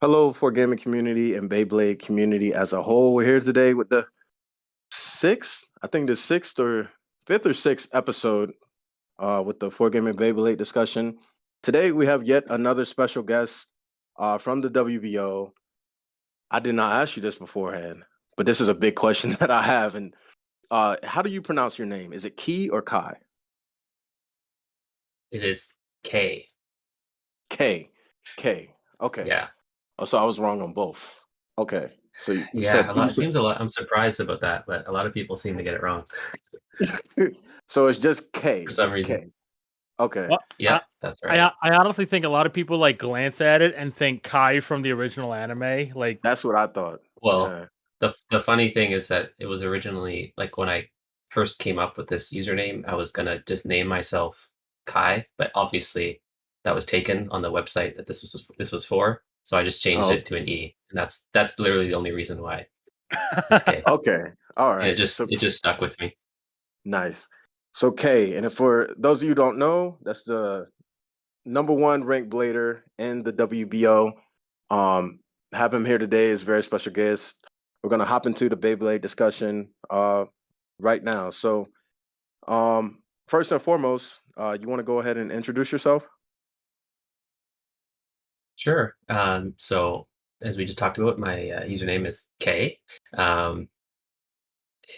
Hello, for gaming community and Beyblade community as a whole. We're here today with the sixth or fifth or sixth episode with the for gaming Beyblade discussion. Today we have yet another special guest from the WBO. I did not ask you this beforehand, but this is a big question that I have. And how do you pronounce your name? Is it Key or Kai? It is K. K. K. Okay. Yeah. Oh, so I was wrong on both. Okay. So you Yeah, said a you lot. It said seems a lot. I'm surprised about that, but a lot of people seem to get it wrong so it's just for K, some just reason. K. Okay. Well, Yep, I, that's right. I honestly think a lot of people like glance at it and think Kai from the original anime. Like, That's what I thought. Well, Yeah. the funny thing is that it was originally like when I first came up with this username, I was gonna just name myself Kai, but obviously that was taken on the website that this was for. So I just changed Oh, it to an E, and that's literally the only reason why it's K. okay. All And it right. just So it just stuck with me. nice. So K, and if for those of you who don't know, that's the number one ranked blader in the WBO. Um, have him here today is a very special guest. We're gonna hop into the Beyblade discussion right now. So first and foremost, you want to go ahead and introduce yourself? Sure. So as we just talked about, my username is K, um,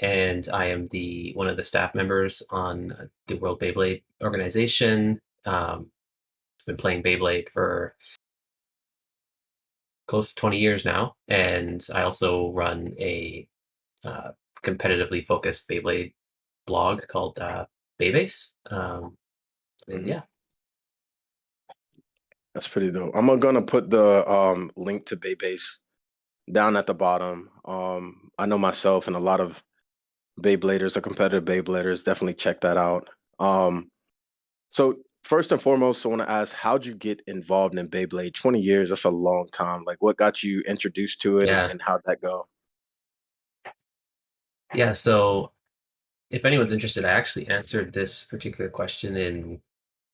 and I am the one of the staff members on the World Beyblade organization. I've been playing Beyblade for close to 20 years now, and I also run a uh, competitively focused Beyblade blog called Beybase. And Mhm. yeah, That's pretty dope. I'm gonna put the link to Baybase down at the bottom. I know myself and a lot of Beybladers or competitive Beybladers definitely check that out. So first and foremost, I want to ask, how'd you get involved in Beyblade? 20 years, that's a long time. Like what got you introduced to it yeah, and how'd that go? yeah. So if anyone's interested, I actually answered this particular question in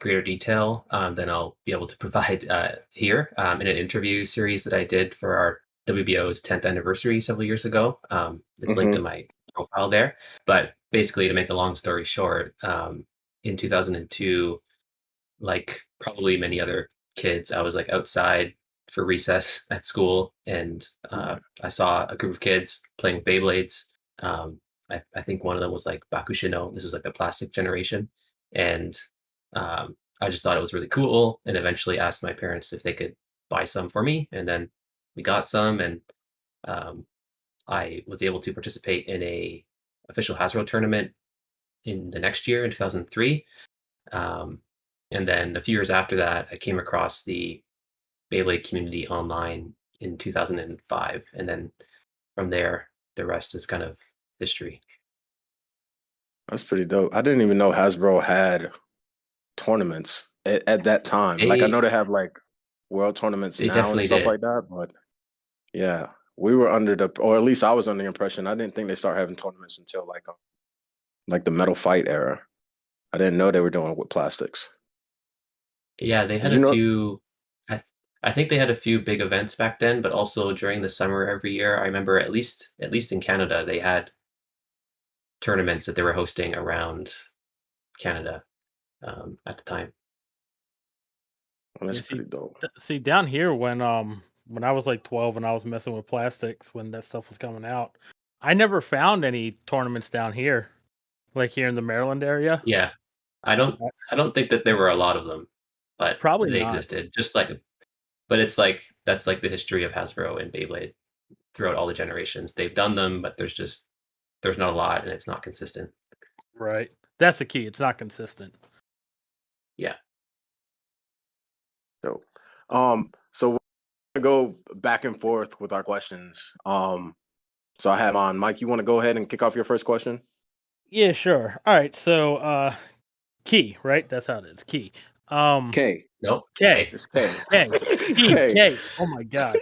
greater detail than I'll be able to provide here in an interview series that I did for our WBO's 10th anniversary several years ago. It's linked in Hmm. my profile there. But basically, to make a long story short, in 2002, like probably many other kids, I was like outside for recess at school, and I saw a group of kids playing with Beyblades. I think one of them was like Bakushino. This was like the plastic generation, and I just thought it was really cool. And eventually asked my parents if they could buy some for me, and then we got some, and um, I was able to participate in a official Hasbro tournament in the next year in 2003. Um, and then a few years after that, I came across the Beyblade community online in 2005. And then from there, the rest is kind of history. That's pretty dope. I didn't even know Hasbro had tournaments at that time. Like I They know they have like world tournaments they now and definitely stuff did. like that, but yeah, we were under the, or at least I was under the impression. I didn't think they start having tournaments until like the Metal Fight era. I didn't know they were doing it with plastics. Yeah, they Did had you a know? few. I think they had a few big events back then, but also during the summer every year. I remember at least in Canada, they had tournaments that they were hosting around Canada at the time. Well, that's you pretty dope. see down here when I was like 12 and I was messing with plastics when that stuff was coming out, I never found any tournaments down here, like here in the Maryland area. Yeah, I don't Uh, I don't think that there were a lot of them, but Probably they not. existed. Just like, but it's like that's like the history of Hasbro and Beyblade throughout all the generations. They've done them, but there's not a lot, and it's not consistent. Right. That's the key. It's not consistent. Yeah, Dope. So we're gonna go back and forth with our questions. So I have on Mike. You want to go ahead and kick off your first question? Yeah, sure. All right. So, key, right? That's how it is. Key. Um, K. nope. K. Hey, It's K. K. Key. K. K. Oh my God.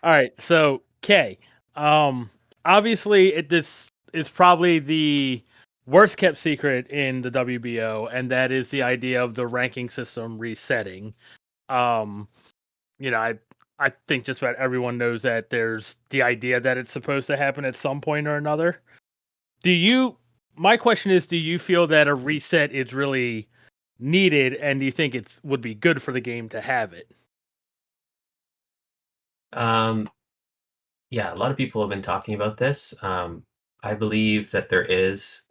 All right. So K. Um, Obviously, this is probably the worst kept secret in the WBO, and that is the idea of the ranking system resetting. Um, you know, I think just about everyone knows that there's the idea that it's supposed to happen at some point or another. My question is, do you feel that a reset is really needed, and do you think it would be good for the game to have it? Um, yeah, a lot of people have been talking about this. I believe that there is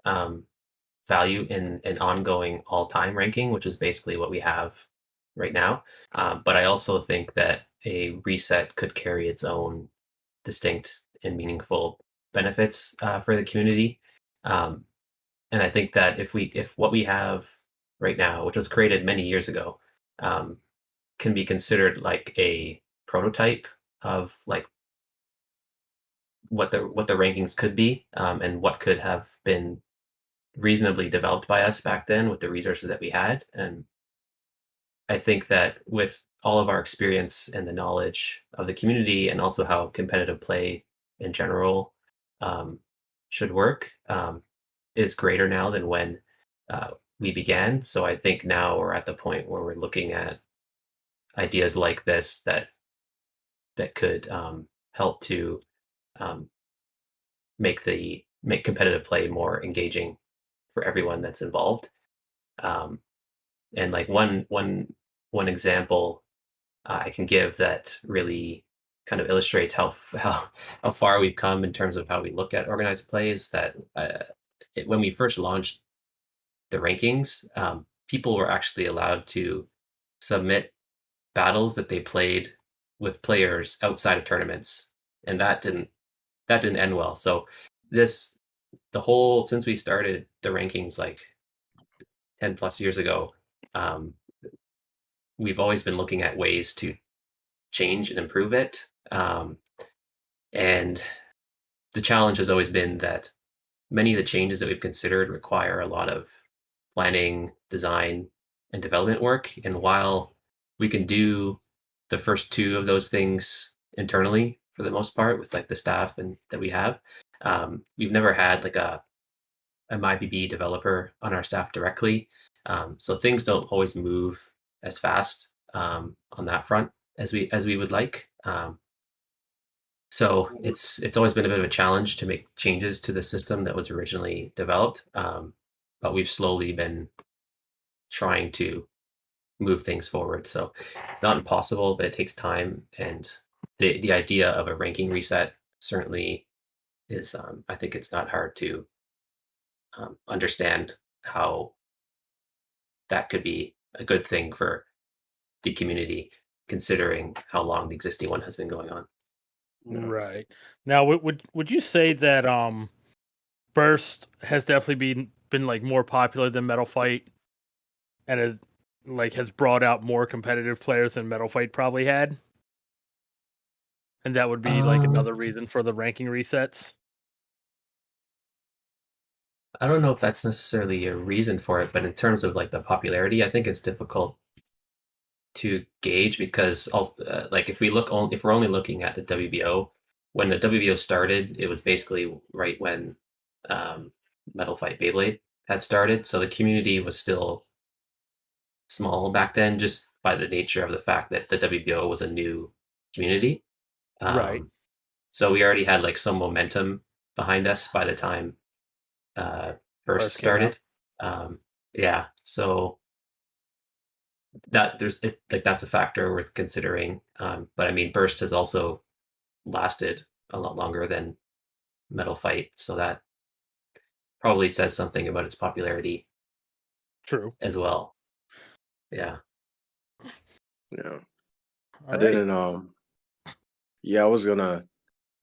value in an ongoing all-time ranking, which is basically what we have right now. But I also think that a reset could carry its own distinct and meaningful benefits for the community. Um, and I think that if what we have right now, which was created many years ago, um, can be considered like a prototype of like what the rankings could be, and what could have been reasonably developed by us back then with the resources that we had. And I think that with all of our experience and the knowledge of the community, and also how competitive play in general um, should work, is greater now than when we began. So I think now we're at the point where we're looking at ideas like this that could help to um, make competitive play more engaging for everyone that's involved. Um, and like one example I can give that really kind of illustrates how far we've come in terms of how we look at organized play is that when we first launched the rankings, people were actually allowed to submit battles that they played with players outside of tournaments, and that didn't end well. So this the whole since we started the rankings like 10 plus years ago, um, we've always been looking at ways to change and improve it. And the challenge has always been that many of the changes that we've considered require a lot of planning, design, and development work. And while we can do the first two of those things internally for the most part with like the staff and that we have, we've never had like a MyBB developer on our staff directly. So things don't always move as fast on that front as we would like. So it's always been a bit of a challenge to make changes to the system that was originally developed, but we've slowly been trying to move things forward. So it's not impossible, but it takes time. And the idea of a ranking reset certainly is. I think it's not hard to understand how that could be a good thing for the community, considering how long the existing one has been going on. Yeah. Right. Now, would you say that Burst has definitely been like more popular than Metal Fight, and has brought out more competitive players than Metal Fight probably had, and that would be like Um, another reason for the ranking resets? I don't know if that's necessarily a reason for it, but in terms of like the popularity, I think it's difficult to gauge because like if we're only looking at the WBO, when the WBO started, it was basically right when Metal Fight Beyblade had started, so the community was still small back then, just by the nature of the fact that the WBO was a new community. Right. Um, so we already had like some momentum behind us by the time uh, Burst Burst came out. started. Yeah, so that's a factor worth considering. But I mean, Burst has also lasted a lot longer than Metal Fight, so that probably says something about its popularity True. as well. Yeah. Yeah. All I right. didn't yeah,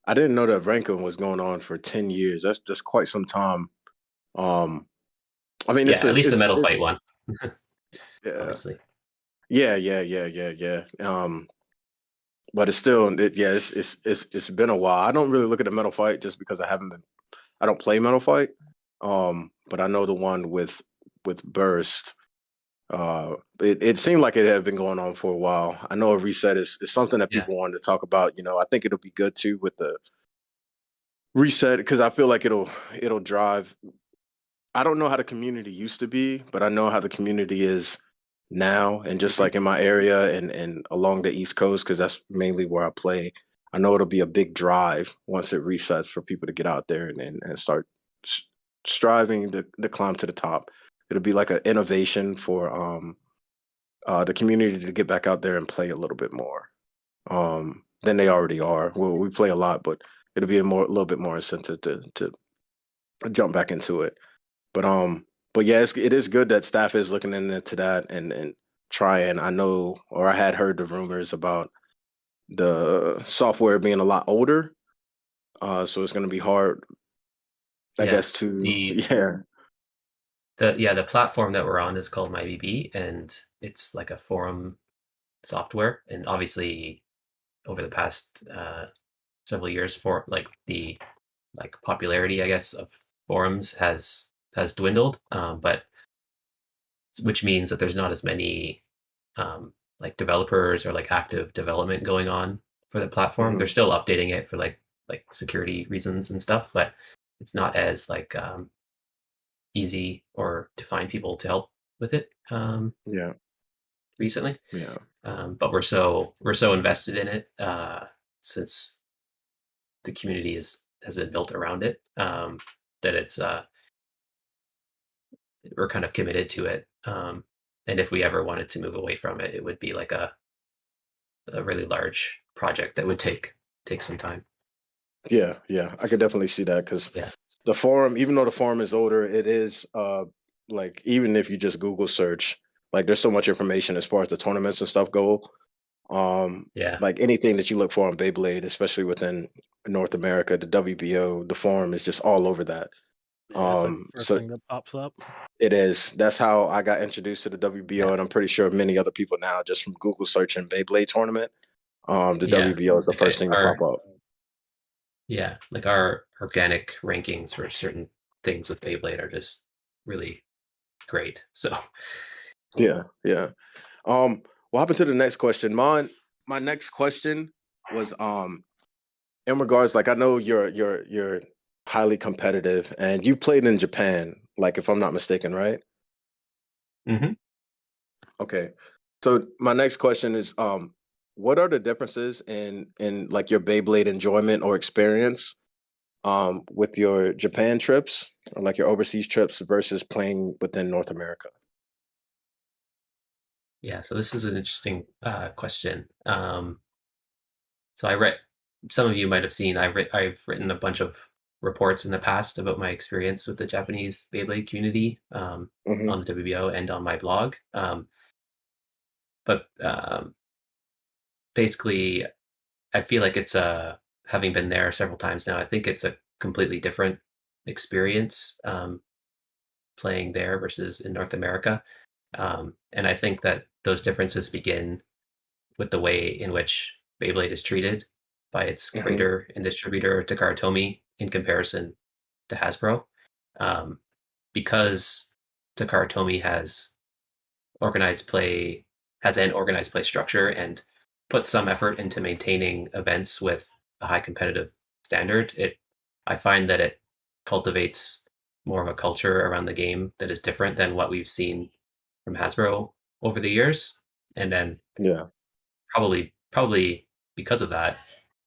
I didn't know that ranking was going on for 10 years. That's quite some time. Um I mean Yeah, at least the Metal it's Fight one, yeah. obviously. Yeah. But it's still yeah, it's been a while. I don't really look at the Metal Fight just because I don't play Metal Fight. But I know the one with Burst. It seemed like it had been going on for a while. I know a reset is something that Yeah. people wanted to talk about. I think it'll be good too with the reset because I feel like it'll drive. I don't know how the community used to be, but I know how the community is now, and just like in my area and along the East Coast, because that's mainly where I play. I know it'll be a big drive once it resets for people to get out there and start striving to climb to the top. It'll be like an innovation for the community to get back out there and play a little bit more than they already are. Well, we play a lot, but it'll be a little bit more incentive to jump back into it. But yeah, it is good that staff is looking into that and trying. I know, or I had heard the rumors about the software being a lot older, so it's going to be hard, I Yeah. guess, to The yeah. the platform that we're on is called MyBB, and it's like a forum software. And obviously, over the past several years, for like the popularity, I guess, of forums has dwindled. But which means that there's not as many like developers or like active development going on for the platform. They're Hmm. still updating it for like security reasons and stuff, but it's not as like easy or to find people to help with it Yeah, recently. yeah, But we're so invested in it since the community has been built around it, that it's we're kind of committed to it. And if we ever wanted to move away from it, it would be like a really large project that would take some time. yeah, yeah. I could definitely see that because Yeah. the forum, even though the forum is older, it is like even if you just Google search, like there's so much information as far as the tournaments and stuff go. Yeah. Like anything that you look for on Beyblade, especially within North America, the WBO, the forum is just all over that. Yeah, it's like the first So thing that pops up. it is. That's how I got introduced to the WBO, Yeah. and I'm pretty sure many other people now just from Google searching Beyblade tournament. The Yeah. WBO is the Like first thing to pop up. like our organic rankings for certain things with Beyblade are just really great. So Yeah, yeah. What happened to the next question? My next question was in regards, like I know you're highly competitive and you played in Japan, like if I'm not mistaken, right? mhm. Okay. So my next question is what are the differences in like your Beyblade enjoyment or experience with your Japan trips or like your overseas trips versus playing within North America? Yeah, so this is an interesting question. So I read, some of you might have seen, I've written a bunch of reports in the past about my experience with the Japanese Beyblade community Hmm. on the WBO and on my blog. But basically, I feel like it's having been there several times now, I think it's a completely different experience playing there versus in North America. And I think that those differences begin with the way in which Beyblade is treated by its Hmm. creator and distributor Takara Tomy in comparison to Hasbro, um, because Takara Tomy organized play has an organized play structure and puts some effort into maintaining events with a high competitive standard. I find that it cultivates more of a culture around the game that is different than what we've seen from Hasbro over the years. And then Yeah. probably because of that,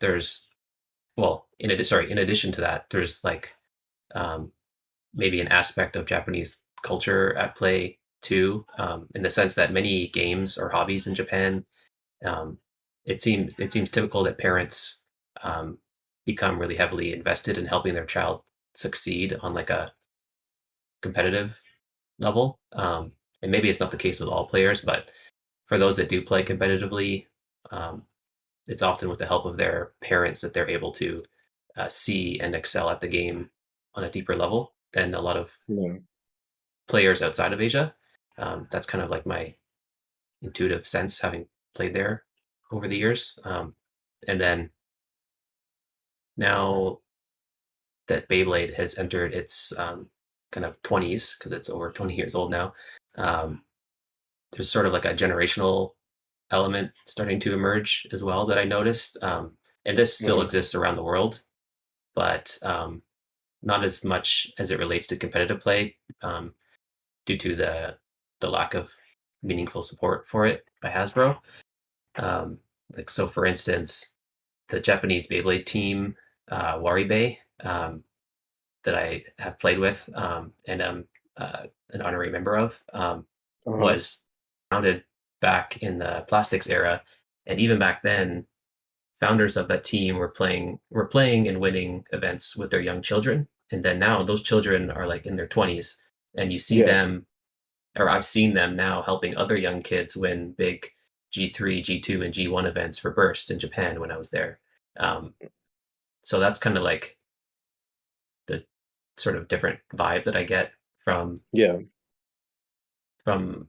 there's well, in addition to that, there's like um, maybe an aspect of Japanese culture at play too, in the sense that many games or hobbies in Japan, um, it seems typical that parents um, become really heavily invested in helping their child succeed on like a competitive level. And maybe it's not the case with all players, but for those that do play competitively, um, it's often with the help of their parents that they're able to see and excel at the game on a deeper level than a lot of Yeah. players outside of Asia. That's kind of like my intuitive sense, having played there over the years. And then now that Beyblade has entered its kind of 20s, because it's over 20 years old now, um, there's sort of like a generational element starting to emerge as well that I noticed. And this still Hmm. exists around the world, but not as much as it relates to competitive play, due to the lack of meaningful support for it by Hasbro. Um, like so, for instance, the Japanese Beyblade team, Waribe, that I have played with and am an honorary member of, Uh-huh. was founded back in the plastics era, and even back then, founders of that team were playing and winning events with their young children, and then now those children are like in their 20s, and you see Yeah. them, or I've seen them now helping other young kids win big G3, G2, and G1 events for Burst in Japan when I was there. Um, so that's kind of like the sort of different vibe that I get from Yeah. from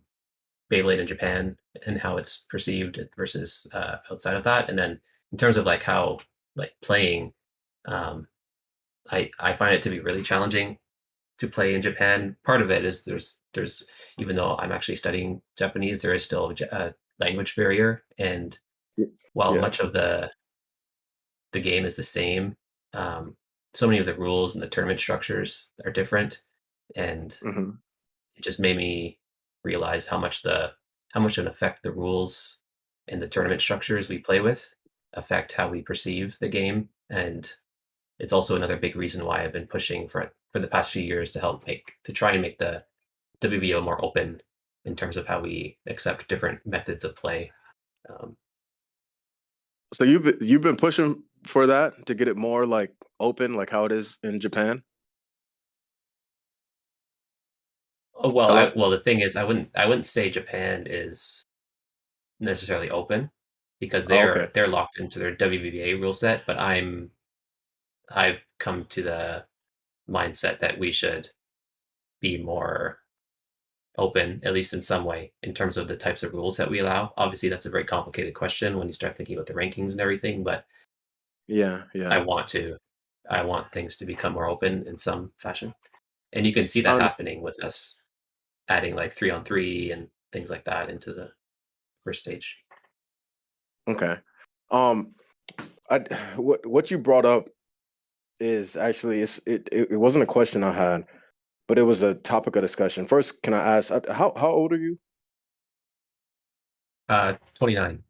Beyblade in Japan and how it's perceived versus outside of that. And then in terms of like how like playing, um, I find it to be really challenging to play in Japan. Part of it is there's even though I'm actually studying Japanese, there is still a language barrier, and while Yeah. much of the game is the same, so many of the rules and the tournament structures are different, and Hmm. it just made me realize how much an effect the rules and the tournament structures we play with affect how we perceive the game. And it's also another big reason why I've been pushing for the past few years to try and make the WBO more open in terms of how we accept different methods of play. Um, So you've been pushing for that to get it more like open, like how it is in Japan. oh, Hello? well, the thing is, I wouldn't say Japan is necessarily open because Oh, okay. they're locked into their WBA rule set, but I've come to the mindset that we should be more open, at least in some way, in terms of the types of rules that we allow. Obviously, that's a very complicated question when you start thinking about the rankings and everything, but Yeah, I yeah. want to, I want things to become more open in some fashion. And you can see I that understand. happening with us adding like 3-on-3 and things like that into the first stage. Okay. Um, I what you brought up is actually it wasn't a question I had, but it was a topic of discussion. First, can I ask how old are you? 29.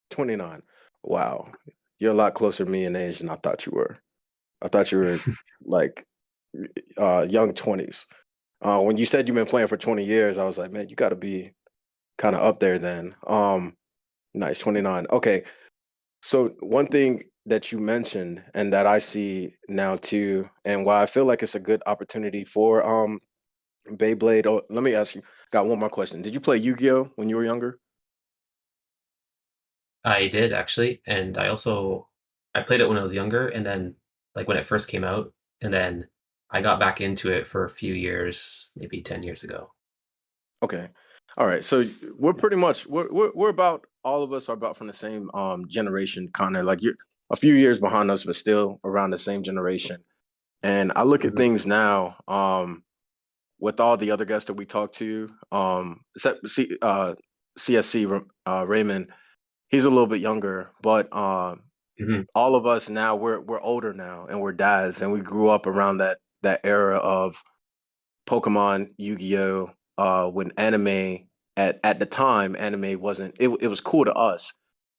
29. Wow. You're a lot closer to me in age than I thought you were. I thought you were like young 20s. When you said you've been playing for 20 years, I was like, man, you got to be kind of up there then. Nice, 29. Okay. So one thing that you mentioned and that I see now too, and why I feel like it's a good opportunity for Beyblade. Oh, let me ask you, got one more question. Did you play Yu-Gi-Oh when you were younger? I did actually, and I played it when I was younger, and then like when it first came out, and then I got back into it for a few years, maybe 10 years ago. Okay. All right. So we're pretty much we're about all of us are about from the same generation, kind of like you're a few years behind us, but still around the same generation. And I look at Mhm. things now, with all the other guests that we talked to, except CSC Raymond, he's a little bit younger, but Mhm. all of us now we're older now and we're dads and we grew up around that era of Pokemon, Yu-Gi-Oh, when anime at the time anime wasn't it was cool to us,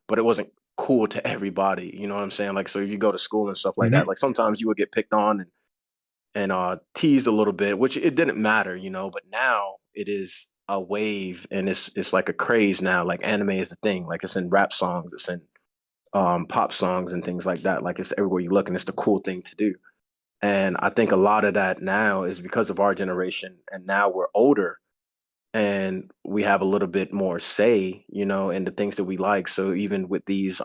but it wasn't cool to everybody. You know what I'm saying? Like so you go to school and stuff like that. Mhm. Like sometimes you would get picked on and teased a little bit, which it didn't matter, you know, but now it is a wave and it's like a craze now. Like anime is a thing. Like it's in rap songs, it's in pop songs and things like that. Like it's everywhere you look and it's the cool thing to do. And I think a lot of that now is because of our generation and now we're older and we have a little bit more say, you know, in the things that we like. So even with these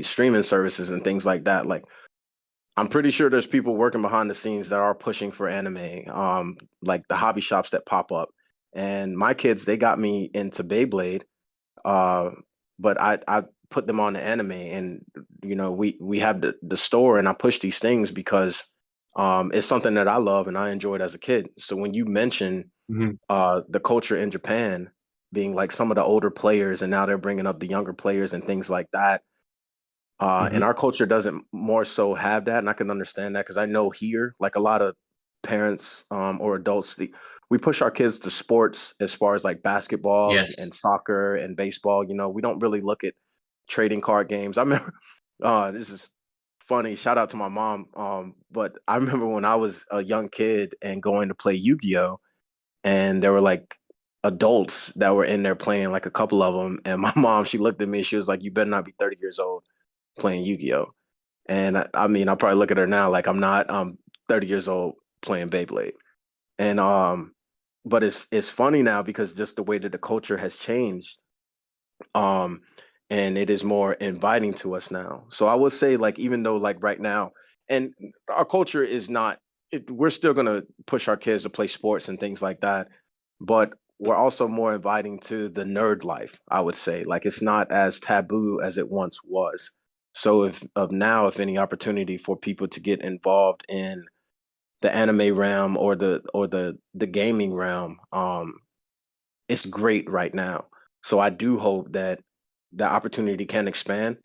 streaming services and things like that, like I'm pretty sure there's people working behind the scenes that are pushing for anime, like the hobby shops that pop up. And my kids, they got me into Beyblade, uh, but I put them on the anime, and you know we have the store, and I push these things because it's something that I love and I enjoyed as a kid. So when you mention Mhm. the culture in Japan being like some of the older players, and now they're bringing up the younger players and things like that, and Mhm. our culture doesn't more so have that, and I can understand that because I know here, like a lot of parents or adults, we push our kids to sports as far as like basketball Yes. and soccer and baseball. You know, we don't really look at trading card games. I remember this is funny. Shout out to my mom. But I remember when I was a young kid and going to play Yu-Gi-Oh! And there were like adults that were in there playing, like a couple of them. And my mom, she looked at me and she was like, "You better not be 30 years old playing Yu-Gi-Oh!" And I mean, I probably look at her now like I'm not 30 years old playing Beyblade. And but it's funny now because just the way that the culture has changed. Um and it is more inviting to us now. So I would say, like, even though like right now, and our culture is not we're still going to push our kids to play sports and things like that, but we're also more inviting to the nerd life, I would say. Like, it's not as taboo as it once was. So if any opportunity for people to get involved in the anime realm or the gaming realm, it's great right now. So I do hope that the opportunity can expand,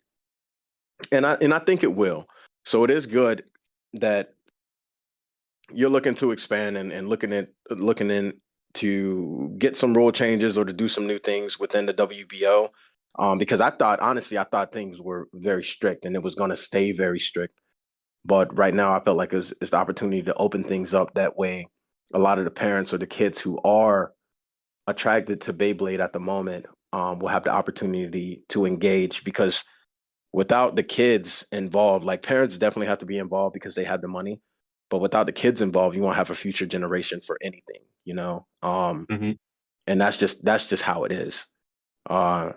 and I think it will. So it is good that you're looking to expand and looking in to get some rule changes or to do some new things within the WBO. Because I thought things were very strict and it was going to stay very strict. But right now, I felt like it's the opportunity to open things up. That way, a lot of the parents or the kids who are attracted to Beyblade at the moment will have the opportunity to engage, because without the kids involved, like, parents definitely have to be involved because they have the money, but without the kids involved, you won't have a future generation for anything, you know. Hmm. And that's just how it is. Uh,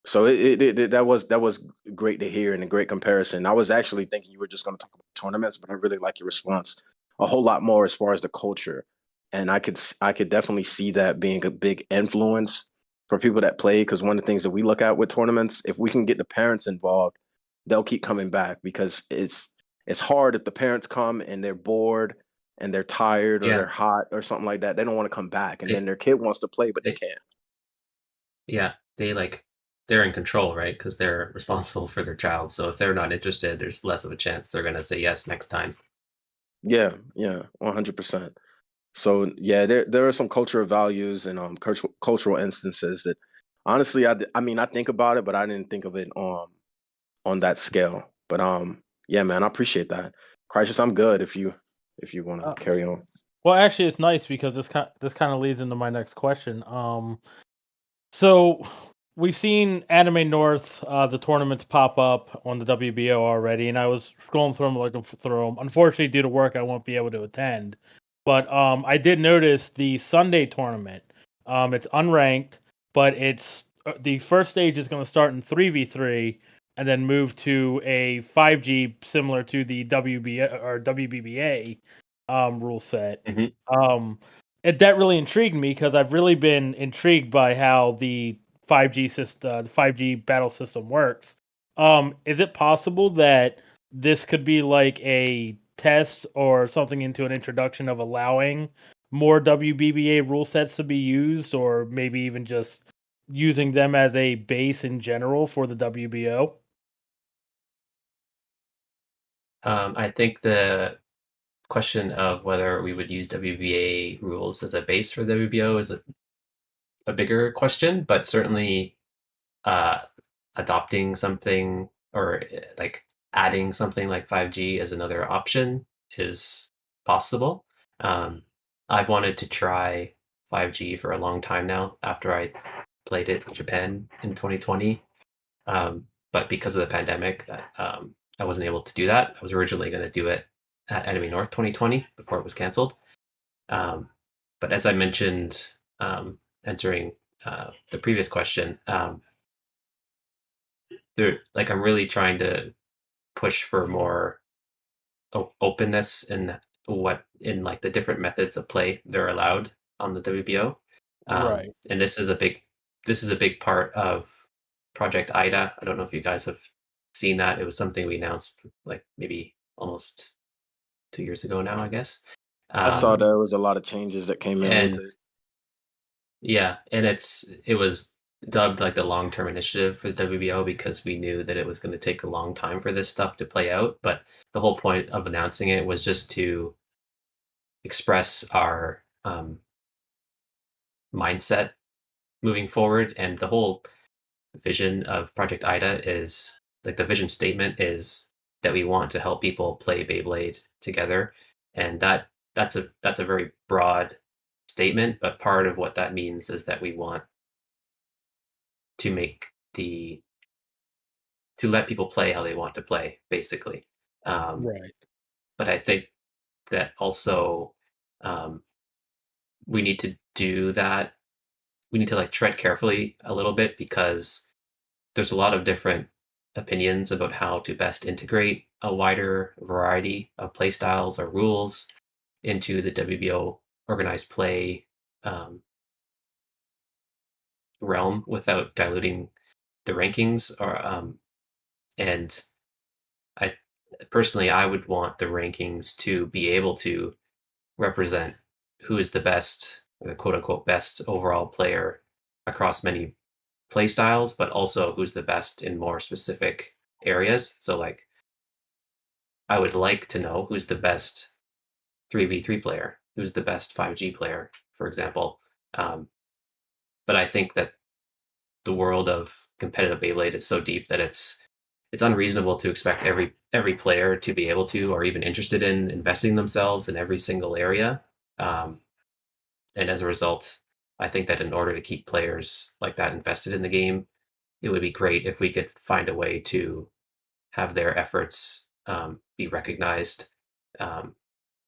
so that was great to hear and a great comparison. I was actually thinking you were just going to talk about tournaments, but I really like your response a whole lot more as far as the culture, and I could definitely see that being a big influence for people that play. Because one of the things that we look at with tournaments, if we can get the parents involved, they'll keep coming back, because it's hard if the parents come and they're bored and they're tired or Yeah. they're hot or something like that. They don't want to come back, and They, then their kid wants to play, but they they, can't. yeah. They like they're in control, right? Because they're responsible for their child. So if they're not interested, there's less of a chance they're gonna say yes next time. Yeah, yeah, 100%. So yeah, there are some cultural values and cultural instances that, honestly, I mean, I think about it, but I didn't think of it on that scale. But yeah, man, I appreciate that. Crisis, I'm good if you want Uh, to carry on. well, actually, it's nice because this kind of leads into my next question. So we've seen Anime North, the tournaments pop up on the WBO already, and I was scrolling through them, looking through them. Unfortunately, due to work, I won't be able to attend. But I did notice the Sunday tournament. It's unranked, but it's the first stage is going to start in 3v3 and then move to a 5G similar to the WBA or WBBA rule set. Hmm. Um, that really intrigued me because I've really been intrigued by how the 5G system, the 5G battle system works. Is it possible that this could be like a test or something into an introduction of allowing more WBBA rule sets to be used, or maybe even just using them as a base in general for the WBO? I think the question of whether we would use WBA rules as a base for WBO is a bigger question, but certainly uh, adopting something or like adding something like 5G as another option is possible. Um, I've wanted to try 5G for a long time now after I played it in Japan in 2020. But because of the pandemic, I wasn't able to do that. I was originally going to do it at Enemy North 2020 before it was canceled. Um, but as I mentioned, answering the previous question, like I'm really trying to push for more openness in like the different methods of play they're allowed on the WBO. Right. And this is a big part of Project IDA. I don't know if you guys have seen that. It was something we announced like maybe almost 2 years ago now, I guess. I saw Um, there was a lot of changes that came in with and it. yeah, and it was dubbed like the long-term initiative for the WBO because we knew that it was going to take a long time for this stuff to play out. But the whole point of announcing it was just to express our mindset moving forward. And the whole vision of Project IDA is like the vision statement is that we want to help people play Beyblade together, and that's a very broad statement. But part of what that means is that we want to make the to let people play how they want to play, basically. Right. But I think that also um, we need to do that. We need to like tread carefully a little bit because there's a lot of different opinions about how to best integrate a wider variety of play styles or rules into the WBO organized play um, realm without diluting the rankings. Or and I personally, I would want the rankings to be able to represent who is the best, or the quote unquote best overall player across many play styles, but also who's the best in more specific areas. So, like, I would like to know who's the best 3v3 player, who's the best 5G player, for example. Um, but I think that the world of competitive Beyblade is so deep that it's unreasonable to expect every player to be able to or even interested in investing themselves in every single area. Um, and as a result, I think that in order to keep players like that invested in the game, it would be great if we could find a way to have their efforts be recognized um,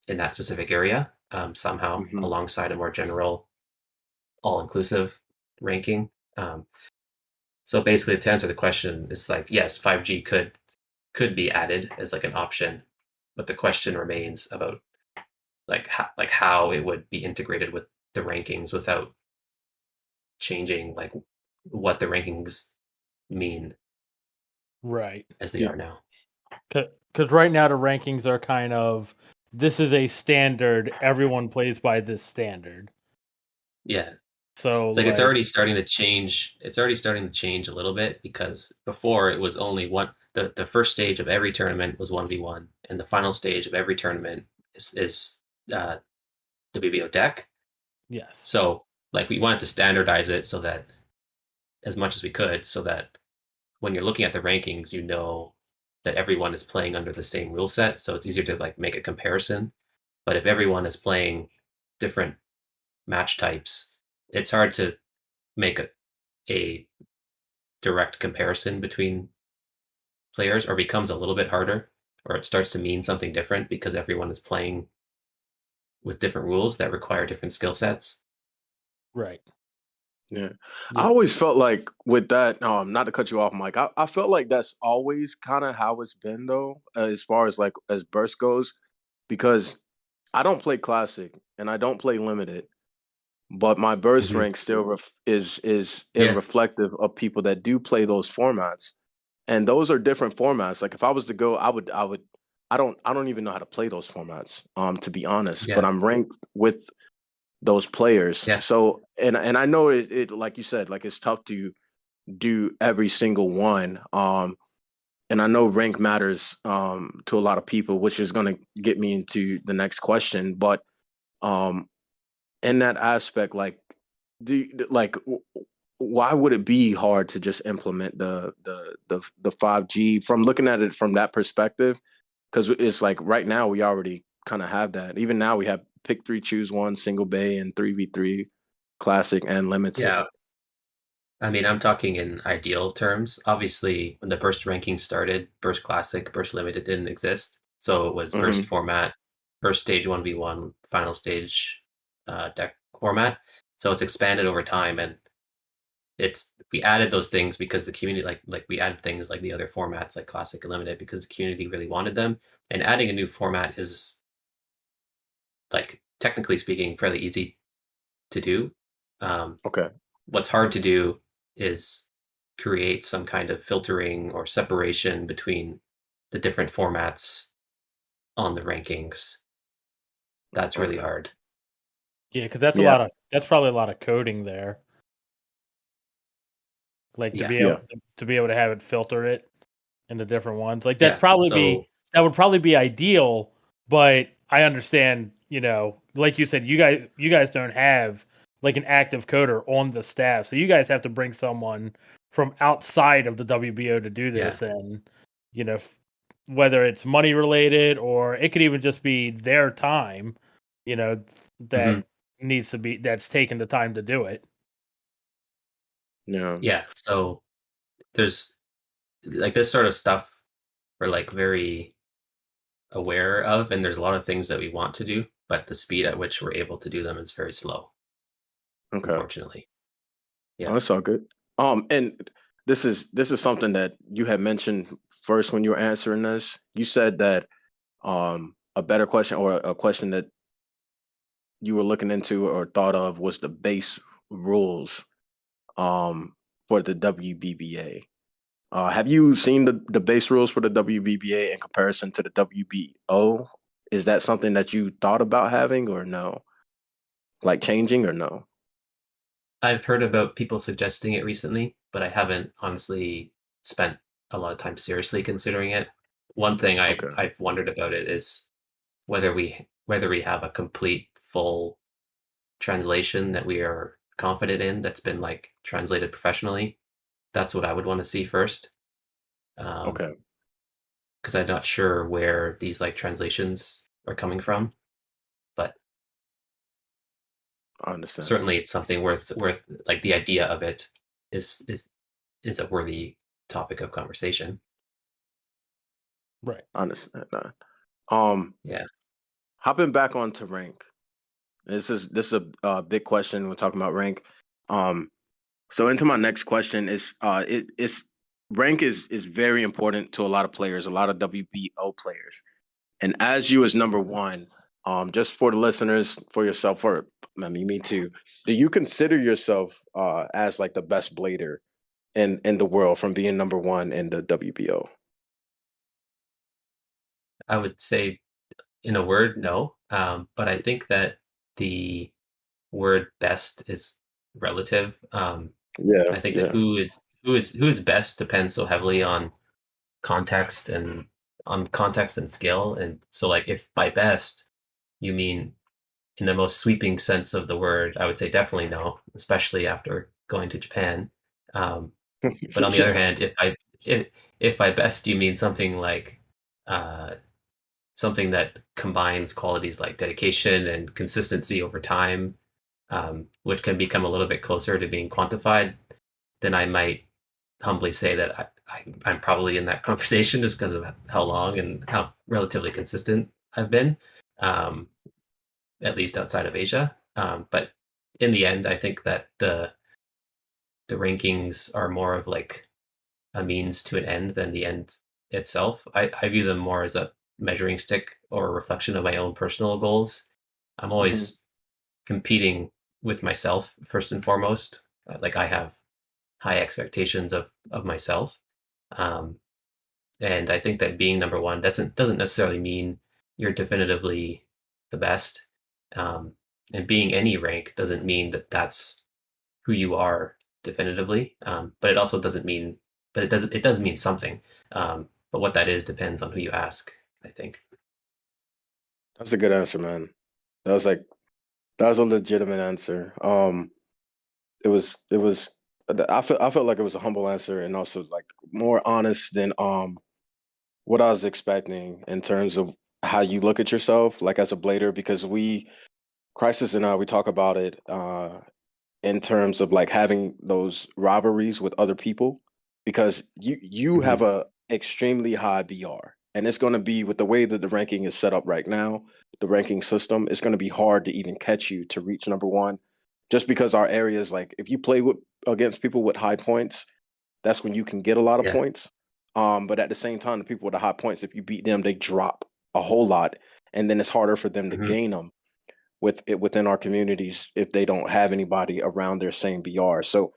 in that specific area somehow, Mhm. alongside a more general, all-inclusive ranking. So basically, to answer the question, it's like yes, 5G could be added as like an option, but the question remains about like how it would be integrated with the rankings without changing like what the rankings mean Right. as they Yeah. are now. Because right now the rankings are kind of, this is a standard. Everyone plays by this standard. Yeah, So it's like it's like, already starting to change. It's already starting to change a little bit because before it was only one. The first stage of every tournament was 1v1, and the final stage of every tournament is WBO deck. yes. So like we wanted to standardize it so that as much as we could, so that when you're looking at the rankings, you know that everyone is playing under the same rule set. So it's easier to like make a comparison. But if everyone is playing different match types, it's hard to make a direct comparison between players, or becomes a little bit harder, or it starts to mean something different because everyone is playing with different rules that require different skill sets. Right. Yeah. I Yeah. always felt like with that, not to cut you off, Mike, I felt like that's always kind of how it's been though, as far as like as burst goes, because I don't play classic and I don't play limited, but my burst Mhm. rank still is Yeah, reflective of people that do play those formats. And those are different formats. Like if I was to go, I don't even know how to play those formats, to be honest, but yeah, I'm ranked with those players. yeah, So and I know it like you said, like it's tough to do every single one. And I know rank matters to a lot of people, which is gonna get me into the next question. But um in that aspect, like why would it be hard to just implement the 5G from looking at it from that perspective? Because it's like right now we already kind of have that. Even now we have pick three, choose one, single bay, and 3v3, classic and limited. yeah. I mean, I'm talking in ideal terms. Obviously, when the burst ranking started, burst classic, burst limited didn't exist. So it was burst Hmm. format, first stage 1v1, final stage deck format. So it's expanded over time, and it's we added those things because the community like we added things like the other formats like classic and limited because the community really wanted them. And adding a new format is like technically speaking fairly easy to do. Um, Okay. what's hard to do is create some kind of filtering or separation between the different formats on the rankings. That's really Okay. hard. Yeah, because that's a Yeah. lot of, that's probably a lot of coding there. Like to Yeah. be able Yeah. to be able to have it filter it into different ones. Like Yeah. So that would probably be ideal, but I understand, like you said, you guys don't have like an active coder on the staff. So you guys have to bring someone from outside of the WBO to do this, and whether it's money related or it could even just be their time, that needs to be that's taking the time to do it. Yeah. So there's like this sort of stuff we're like very aware of, and there's a lot of things that we want to do, but the speed at which we're able to do them is very slow. Okay. Unfortunately. Yeah. Oh, that's all good. And this is something that you had mentioned first when you were answering this. You said that a better question or a question that you were looking into or thought of was the base rules for the WBBA. Have you seen the base rules for the WBBA in comparison to the WBO? Is that something that you thought about having or no? Like changing or no? I've heard about people suggesting it recently, but I haven't honestly spent a lot of time seriously considering it. One thing Okay. I've wondered about it is whether we have a complete full translation that we are confident in that's been like translated professionally. That's what I would want to see first. Okay. Because I'm not sure where these like translations are coming from, but I understand. certainly it's something worth like the idea of it is is a worthy topic of conversation. Right. I understand that. Yeah. Hopping back onto rank. This is a big question. We're talking about rank. So into my next question is it's rank is very important to a lot of players, a lot of WBO players. And as you as number one, just for the listeners, for yourself, for I mean me too, do you consider yourself as like the best blader in the world from being number one in the WBO? I would say in a word, no. But I think that the word best is relative. Yeah, I think that yeah. who is best depends so heavily on context and skill. And so like if by best you mean in the most sweeping sense of the word, I would say definitely no, especially after going to Japan. But on the other Yeah. hand, if by best you mean something like uh, something that combines qualities like dedication and consistency over time, which can become a little bit closer to being quantified, then I might humbly say that I'm probably in that conversation just because of how long and how relatively consistent I've been, um, at least outside of Asia. But in the end, I think that the rankings are more of like a means to an end than the end itself. I view them more as a measuring stick or a reflection of my own personal goals. I'm Mhm. always competing with myself first and foremost. Like I have high expectations of myself, um, and I think that being number one doesn't necessarily mean you're definitively the best. Um, and being any rank doesn't mean that that's who you are definitively. But it also doesn't mean, but it does mean something. But what that is depends on who you ask, I think. That's a good answer, man. That was like that was a legitimate answer. It was I felt like it was a humble answer and also like more honest than what I was expecting in terms of how you look at yourself like as a blader because we Crisis and I we talk about it in terms of like having those rivalries with other people because you Hmm. have a extremely high BR and it's going to be with the way that the ranking is set up right now, the ranking system, it's going to be hard to even catch you to reach number one just because our areas like if you play with against people with high points, that's when you can get a lot of Yeah. points. But at the same time, the people with the high points, if you beat them, they drop a whole lot, and then it's harder for them to Hmm. gain them within our communities if they don't have anybody around their same BR. So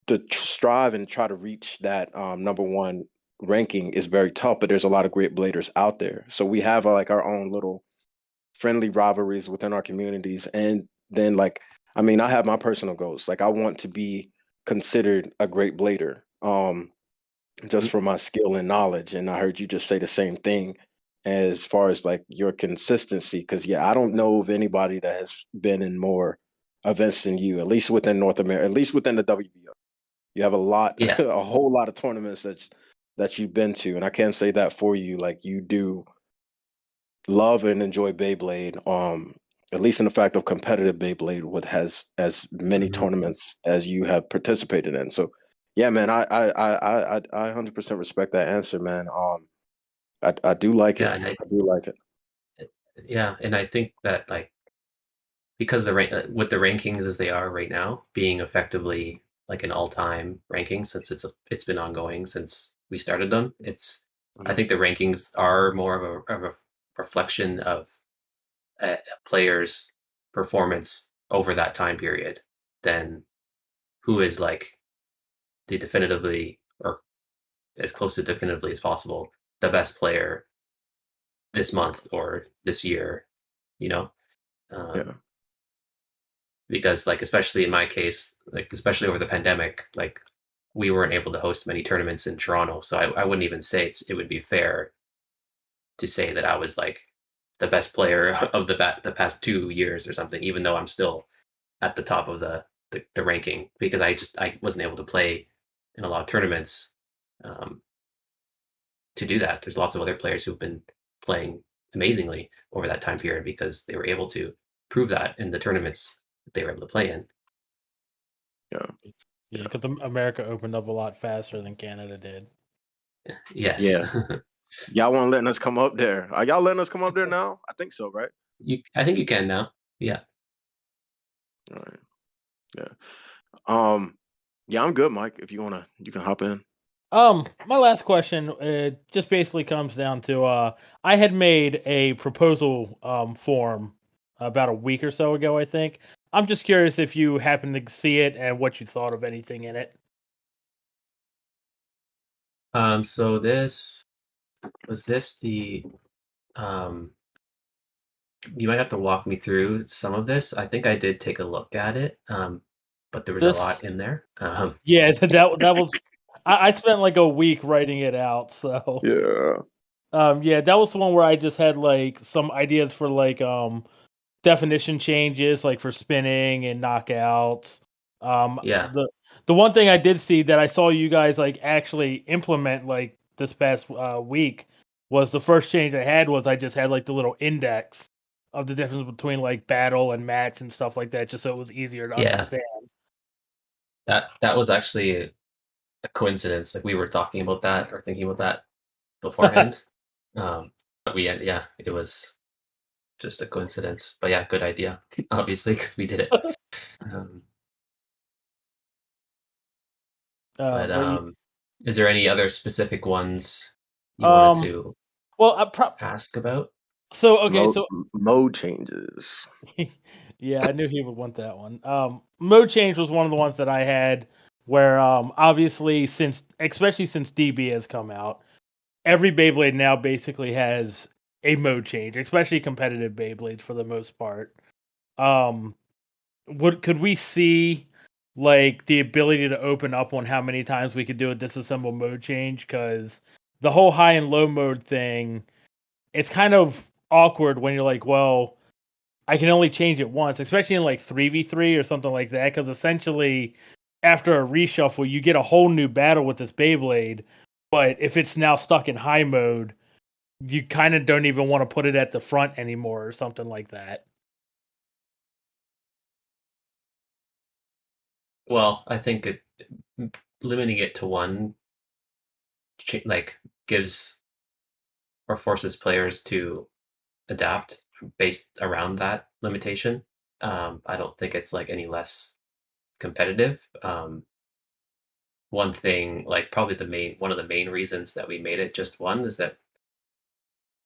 to strive and try to reach that number one ranking is very tough, but there's a lot of great bladers out there. So we have like our own little friendly rivalries within our communities, and then like I mean, I have my personal goals. Like I want to be considered a great blader. Just for my skill and knowledge. And I heard you just say the same thing as far as like your consistency. Cause yeah, I don't know of anybody that has been in more events than you, at least within North America, at least within the WBO. You have a lot, Yeah, a whole lot of tournaments that you've been to, and I can't say that for you. Like you do love and enjoy Beyblade. At least in the fact of competitive Beyblade, with has as many hmm tournaments as you have participated in. So, yeah, man, I 100% respect that answer, man. I do like yeah, it. I do like it. and I think that like because with the rankings as they are right now, being effectively like an all-time ranking since it's been ongoing since we started them. I Mhm. think the rankings are more of a reflection of a player's performance over that time period than who is like the definitively or as close to definitively as possible the best player this month or this year, you know. Yeah, Um, because like especially in my case, like especially over the pandemic, like we weren't able to host many tournaments in Toronto, so I wouldn't even say it would be fair to say that I was like the best player of the past 2 years or something, even though I'm still at the top of the ranking because I wasn't able to play in a lot of tournaments um, to do that. There's lots of other players who've been playing amazingly over that time period because they were able to prove that in the tournaments that they were able to play in. yeah, Yeah, yeah, because America opened up a lot faster than Canada did. Yes. yeah. Y'all want letting us come up there? Are y'all letting us come up there now? I think so, right? I think you can now. Yeah. All right. Yeah. Um. Yeah, I'm good, Mike. If you wanna, you can hop in. My last question just basically comes down to I had made a proposal form about a week or so ago, I think. I'm just curious if you happened to see it and what you thought of anything in it. So this was this the um you might have to walk me through some of this. I think I did take a look at it. But there was a This, lot in there. yeah, that was I spent like a week writing it out, so Yeah. yeah, that was the one where I just had like some ideas for like definition changes like for spinning and knockouts. Um, Yeah. the the one thing I did see that I saw you guys like actually implement like this past week was the first change I had was I just had like the little index of the difference between like battle and match and stuff like that, just so it was easier to Yeah. understand. That was actually a coincidence. Like we were talking about that or thinking about that beforehand. But yeah, it was just a coincidence. But yeah, good idea, obviously, because we did it. Um, but But is there any other specific ones you wanted um, to well, ask about? so okay, Mode so mode changes. yeah, I knew he would want that one. Mode change was one of the ones that I had where obviously especially since DB has come out, every Beyblade now basically has a mode change, especially competitive Beyblades for the most part. Um could we see like the ability to open up on how many times we could do a disassemble mode change cuz the whole high and low mode thing, it's kind of awkward when you're like, well, I can only change it once, especially in like 3v3 or something like that, because essentially after a reshuffle, you get a whole new battle with this Beyblade. But if it's now stuck in high mode, you kind of don't even want to put it at the front anymore or something like that. Well, I think limiting it to one like gives or forces players to adapt based around that limitation. I don't think it's like any less competitive. One thing, like probably one of the main reasons that we made it just one is that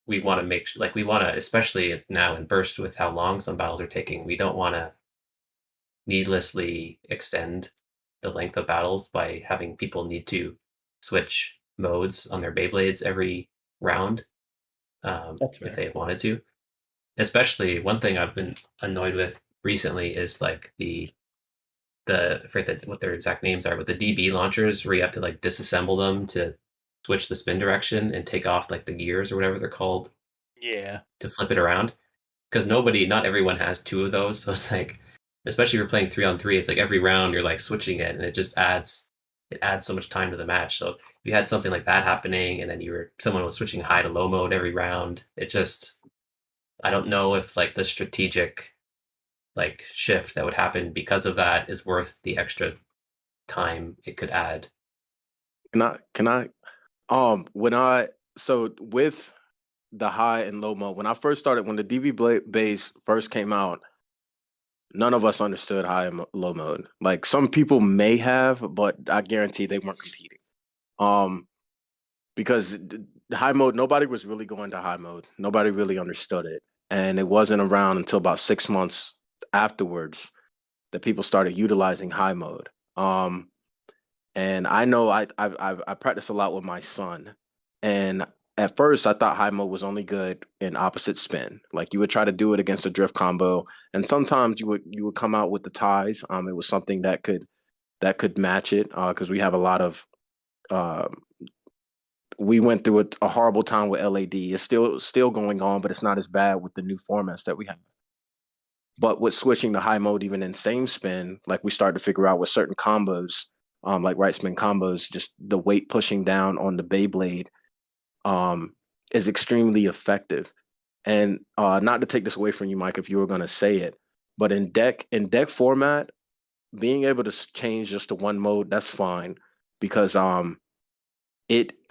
we want to like we want to, especially now in burst with how long some battles are taking, we don't want to needlessly extend the length of battles by having people need to switch modes on their Beyblades every round That's if fair. they wanted to. Especially one thing I've been annoyed with recently is like I forget what their exact names are, but the DB launchers where you have to like disassemble them to switch the spin direction and take off like the gears or whatever they're called Yeah. to flip it around. Because not everyone has two of those, so it's like especially if you're playing 3-on-3, it's like every round you're like switching it, and it adds so much time to the match. So if you had something like that happening, and then someone was switching high to low mode every round, it just, I don't know if like the strategic like shift that would happen because of that is worth the extra time it could add. Can I when I so with the high and low mode, when I first started, when the base first came out, none of us understood high and low mode. Like some people may have, but I guarantee they weren't competing. Um, because the high mode, nobody was really going to high mode. Nobody really understood it, and it wasn't around until about 6 months afterwards that people started utilizing high mode. And I know I practice a lot with my son, and at first I thought high mode was only good in opposite spin. Like you would try to do it against a drift combo, and sometimes you would come out with the ties. It was something that could match it because we have a lot of um, we went through a horrible time with LAD. It's still going on, but it's not as bad with the new formats that we have. But with switching to high mode, even in same spin, like we started to figure out with certain combos, like right spin combos, just the weight pushing down on the Beyblade um, is extremely effective. And not to take this away from you, Mike, if you were going to say it, but in deck format, being able to change just to one mode, that's fine because I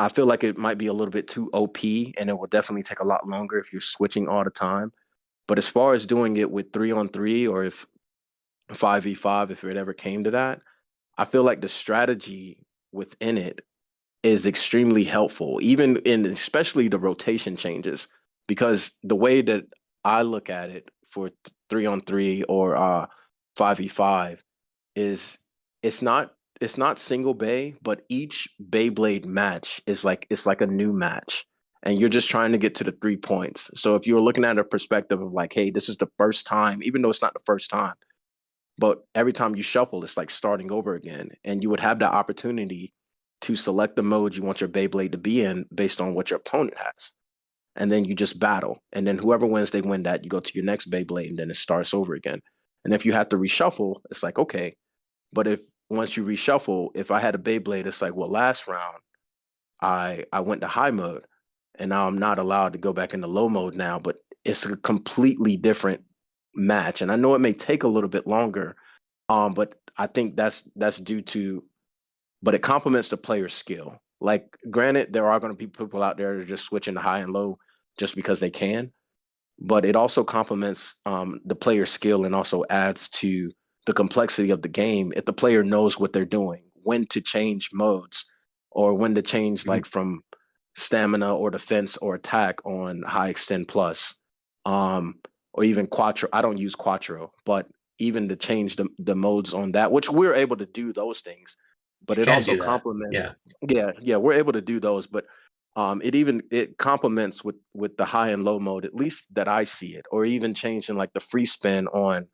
feel like it might be a little bit too OP, and it will definitely take a lot longer if you're switching all the time. But as far as doing it with 3-on-3 or if 5v5, if it ever came to that, I feel like the strategy within it is extremely helpful, even in especially the rotation changes, because the way that I look at it for 3-on-3 or 5v5 is it's not single bay, but each Beyblade match is like it's like a new match. And you're just trying to get to the 3 points. So if you're looking at a perspective of like, hey, this is the first time, even though it's not the first time, but every time you shuffle, it's like starting over again. And you would have the opportunity to select the mode you want your Beyblade to be in based on what your opponent has. And then you just battle. And then whoever wins, they win that. You go to your next Beyblade and then it starts over again. And if you have to reshuffle, it's like, okay. But if once you reshuffle, if I had a Beyblade, it's like, well, last round I went to high mode and now I'm not allowed to go back into low mode now, but it's a completely different match. And I know it may take a little bit longer, but I think that's due to, but it complements the player's skill. Like, granted, there are going to be people out there that are just switching to high and low just because they can, but it also complements the player's skill and also adds to the complexity of the game if the player knows what they're doing, when to change modes, or when to change Mhm. like from stamina or defense or attack on high extend plus, um, or even quattro. I don't use quattro, but even to change the modes on that, which we're able to do those things, You but it can also do that. complements. Yeah. Yeah, we're able to do those, but it complements with the high and low mode, at least that I see it, or even changing like the free spin on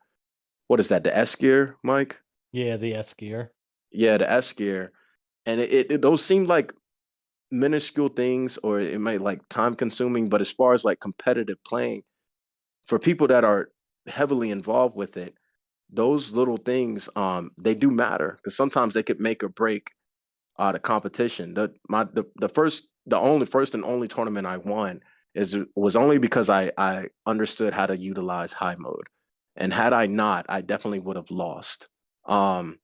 what is that, the S gear, Mike? Yeah, the S gear. Yeah, the S gear, and those seem like minuscule things, or it might like time consuming, but as far as like competitive playing, for people that are heavily involved with it, those little things they do matter because sometimes they could make or break the competition. The first and only tournament I won was only because I understood how to utilize high mode, and had I not, I definitely would have lost. Um,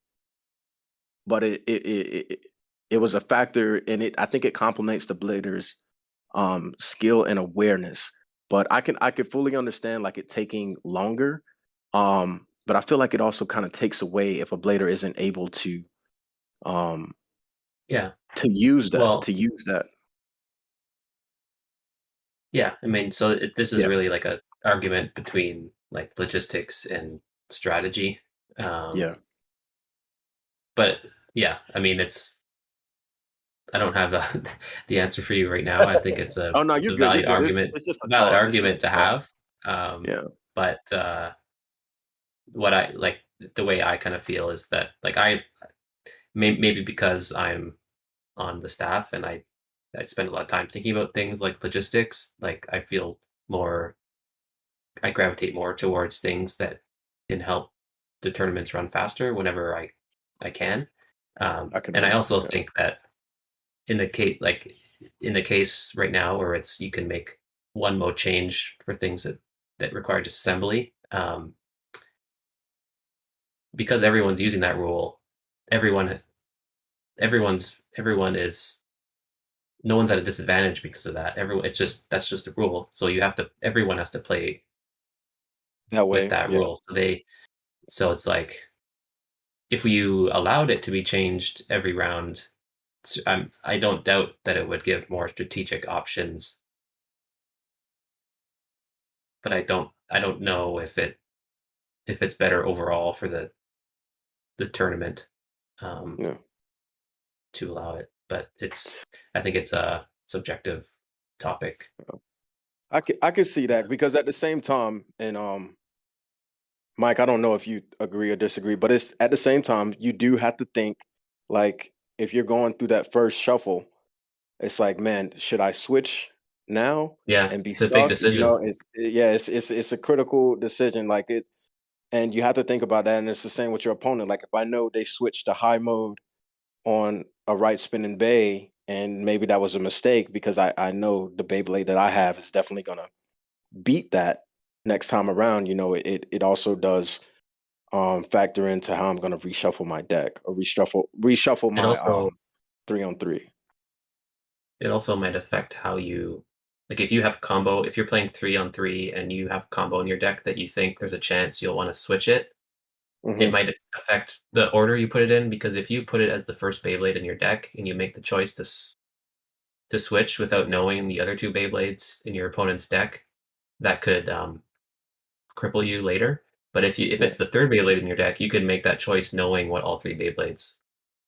but it was a factor in it. I think it complements the Bladers' skill and awareness. But I could fully understand like it taking longer. But I feel like it also kind of takes away if a Blader isn't able um Yeah. to use that Well, to use that. yeah. I mean, so this is Yeah. really like a argument between like logistics and strategy. Um, Yeah. but yeah, I mean, I don't have the the answer for you right now. I think Oh no, it's you're a good. You're good. It's just a valid thought. It's just argument a to thought. have. Um, Yeah. but what I like, the way I kind of feel is that like maybe because I'm on the staff and I spend a lot of time thinking about things like logistics, like I feel more, I gravitate more towards things that can help the tournaments run faster whenever I can. I can And I also yeah. think that in the case right now where it's you can make one mode change for things that require disassembly, because everyone's using that rule, everyone everyone is no one's at a disadvantage because of that. Everyone, it's just that's just a rule. So everyone has to play That with way, that yeah. rule. So it's like if you allowed it to be changed every round, I don't doubt that it would give more strategic options, but I don't know if it's better overall for the tournament, um, Yeah. to allow it. But I think it's a subjective topic. I could see that because at the same time, and Mike, I don't know if you agree or disagree, but it's at the same time you do have to think like if you're going through that first shuffle, it's like, man, should I switch now Yeah, and be it's a big stuck? You know, decision. it's a critical decision. Like it, and you have to think about that. And it's the same with your opponent. Like if I know they switched to high mode on a right spinning bay, and maybe that was a mistake because I know the Beyblade that I have is definitely gonna beat that next time around. You know, it also does factor into how I'm gonna reshuffle my deck or reshuffle It my also 3-on-3. it also might affect how you like if you're playing 3-on-3 and you have combo in your deck that you think there's a chance you'll want to switch it, it Hmm. might affect the order you put it in because if you put it as the first Beyblade in your deck and you make the choice to switch without knowing the other two Beyblades in your opponent's deck, that could cripple you later. But if Yeah, it's the third Beyblade in your deck, you can make that choice knowing what all three Beyblades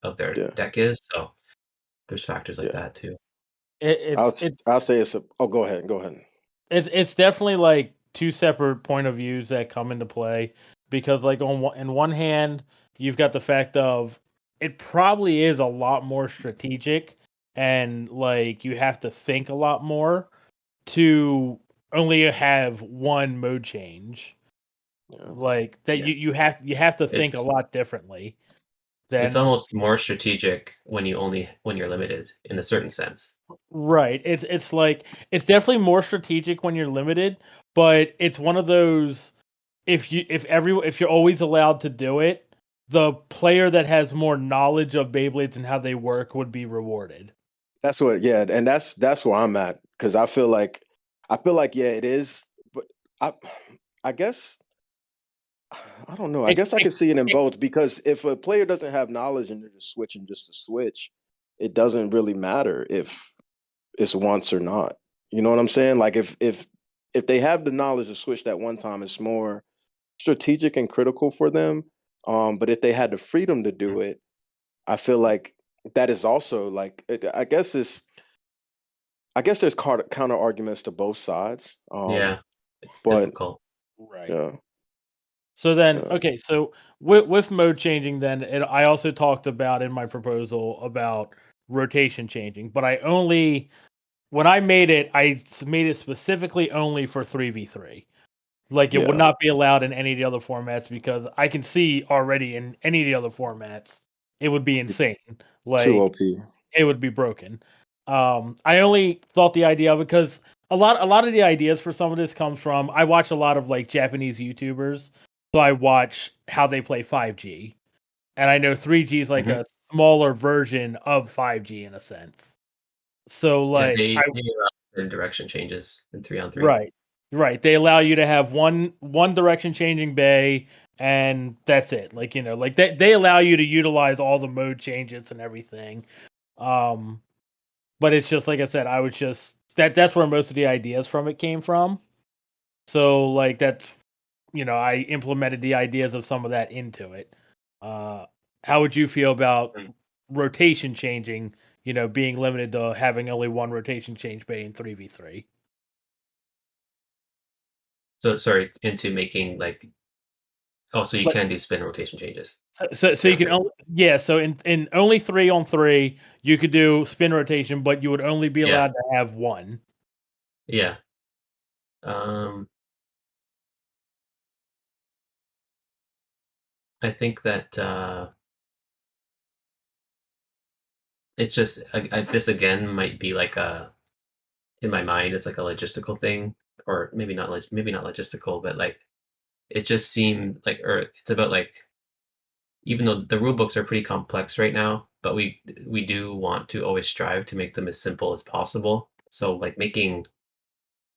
of their yeah, deck is. So there's factors like yeah. that too. It, I'll it's s- it, I'll say it's a. Oh, go ahead, go ahead. it's definitely like two separate point of views that come into play because like in one hand you've got the fact of it probably is a lot more strategic and like you have to think a lot more to only have one mode change Yeah, like that Yeah. you have to think a It's lot differently it's than almost more strategic when you're limited in a certain sense. right. It's like it's definitely more strategic when you're limited, but it's one of those if you're always allowed to do it, the player that has more knowledge of Beyblades and how they work would be rewarded. that's what. Yeah, and that's where I'm at because I feel like yeah, it is, but I I guess I don't know. I It, guess I it, could see it in it, both because if a player doesn't have knowledge and they're just switching just to switch, it doesn't really matter if it's once or not. You know what I'm saying? Like if they have the knowledge to switch that one time, it's more strategic and critical for them. But if they had the freedom to do it, I feel like that is also like I guess there's counter arguments to both sides. Yeah, it's But difficult. right. yeah, So then, yeah, okay, so with mode changing, then I also talked about in my proposal about rotation changing, but I only when I made it, made it specifically only for 3v3. Like it would yeah, not be allowed in any of the other formats because I can see already in any of the other formats it would be insane. too Like OP. it would be broken. I only thought the idea of it because a lot of the ideas for some of this comes from I watch a lot of like Japanese YouTubers, so I watch how they play 5G, and I know 3G is like Hmm. a smaller version of 5G in a sense. So Yeah, like they allow the direction changes in 3-on-3. right. Right. They allow you to have one direction changing bay and that's it. Like, like they allow you to utilize all the mode changes and everything. Um but it's just like I said, I was just that's where most of the ideas from it came from. So like that's I implemented the ideas of some of that into it. Uh how would you feel about rotation changing, being limited to having only one rotation change bay in 3v3? So sorry, into making like so you can do spin rotation changes in So you can 3-on-3. only so in only 3-on-3 you could do spin rotation, but you would only be Yeah, allowed to have one. yeah. Um, I think that it's just this again might be like a in my mind it's like a logistical thing, or maybe not logistical, but like it just seemed like, or it's about like, even though the rule books are pretty complex right now, but we do want to always strive to make them as simple as possible. So like making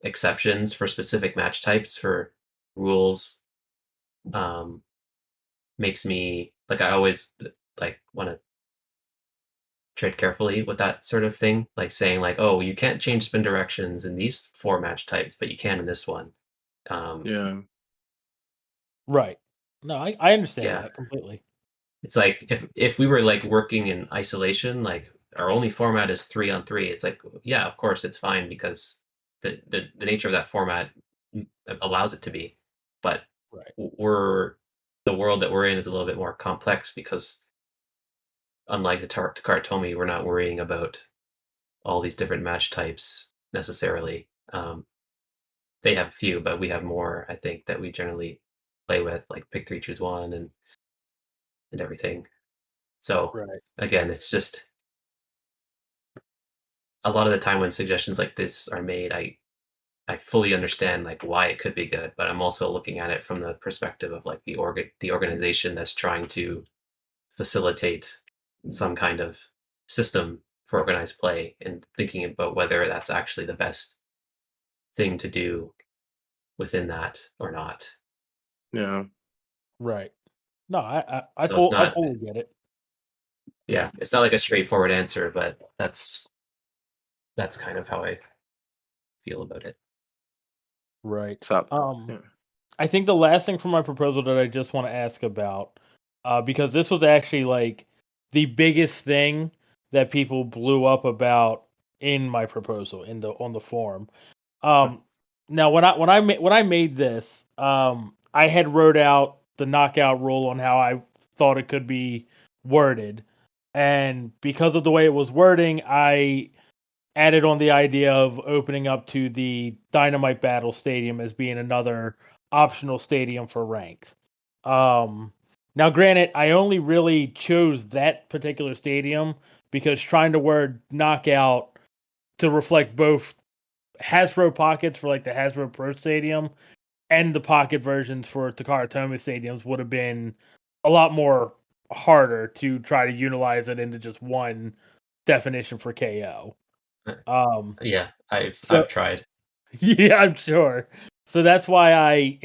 exceptions for specific match types for rules um, makes me like, I always like want to tread carefully with that sort of thing, like saying like, oh, you can't change spin directions in these four match types, but you can in this one. Um, Yeah. Right. No, I understand yeah, that completely. it's like if we were like working in isolation, like our only format is 3-on-3. It's like, yeah, of course it's fine because the nature of that format allows it to be. But Right. we're the world that we're in is a little bit more complex because unlike the Takara we're not worrying about all these different match types necessarily. They have a few, but we have more, I think, that we generally play with, like pick three, choose one, and everything. So Right. again, it's just a lot of the time when suggestions like this are made, I fully understand like why it could be good, but I'm also looking at it from the perspective of like the organization that's trying to facilitate some kind of system for organized play, and thinking about whether that's actually the best thing to do within that or not. Yeah. Right. No, So it's I not, fully get it. yeah, it's not like a straightforward answer, but that's kind of how I feel about it. Right. Stop. Um, Yeah. I think the last thing from my proposal that I just want to ask about, because this was actually like the biggest thing that people blew up about in my proposal in the on the forum. Um, Now when I made this, I had wrote out the knockout rule on how I thought it could be worded, and because of the way it was wording, I added on the idea of opening up to the Dynamite Battle Stadium as being another optional stadium for ranked. Um, Now, granted, I only really chose that particular stadium because trying to word knockout to reflect both Hasbro pockets for like the Hasbro Pro Stadium and the pocket versions for Takara Tomy stadiums would have been a lot more harder to try to utilize it into just one definition for KO. Uh, Um, Yeah, so I've tried. yeah, I'm sure. So that's why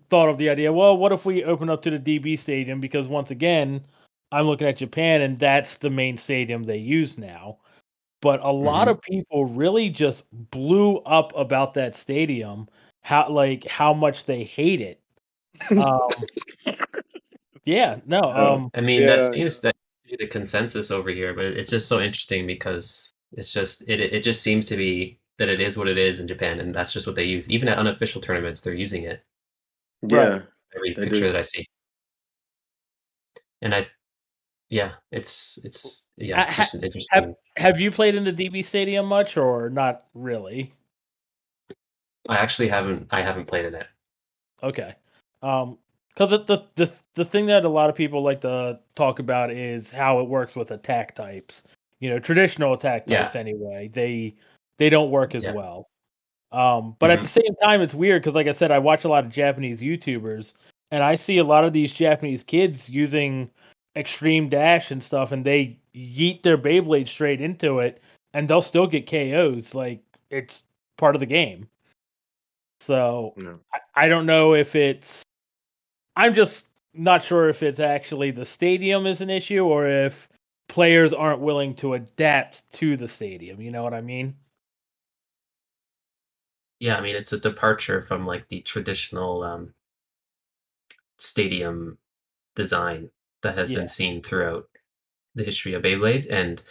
thought of the idea. Well, what if we open up to the DB Stadium? Because once again, I'm looking at Japan, and that's the main stadium they use now. But a lot Hmm. of people really just blew up about that stadium, how much they hate it. Um, yeah, no, Yeah. I mean, that Yeah. seems that to be the consensus over here, but it's just so interesting because it just seems to be that it is what it is in Japan, and that's just what they use. Even at unofficial tournaments, they're using it. right. Yeah. Every They picture do. that I see, and yeah, it's Ha- just an have interesting. Have you played in the DB Stadium much, or not really? I haven't played in it. Okay. Because the thing that a lot of people like to talk about is how it works with attack types. You know, traditional attack Yeah, types anyway. They don't work as yeah. well. But at the Hmm. same time, it's weird because, like I said, I watch a lot of Japanese YouTubers, and I see a lot of these Japanese kids using extreme dash and stuff, and they yeet their Beyblade straight into it, and they'll still get KOs. Like it's part of the game. So Yeah. I don't know if it's. I'm just not sure if it's actually the stadium is an issue or if players aren't willing to adapt to the stadium. You know what I mean? Yeah, I mean, it's a departure from like the traditional stadium design that has Yeah, been seen throughout the history of Beyblade. And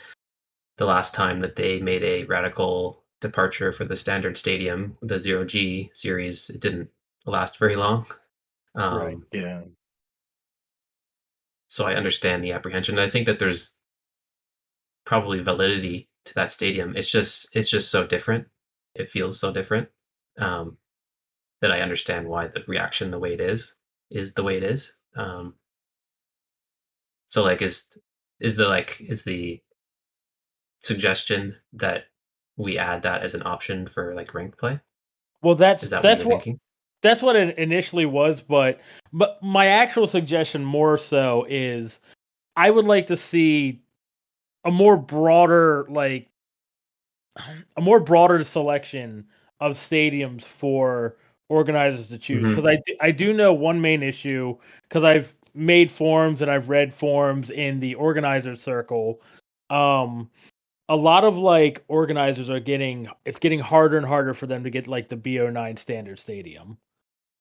the last time that they made a radical departure for the standard stadium, the Zero G series, it didn't last very long. right. Um, Yeah. so I understand the apprehension. I think that there's probably validity to that stadium. It's just so different. It feels so different, um, that I understand why the reaction the way it is the way it is. So like is the suggestion that we add that as an option for like ranked play? Well, Is that what you're thinking? that's what it initially was, but my actual suggestion more so is I would like to see a more broader like a more broader selection of stadiums for organizers to choose, Hmm. because I do know one main issue, because I've made forums and I've read forums in the organizer circle. um a lot of like organizers are getting harder and harder for them to get like the BO9 standard stadium.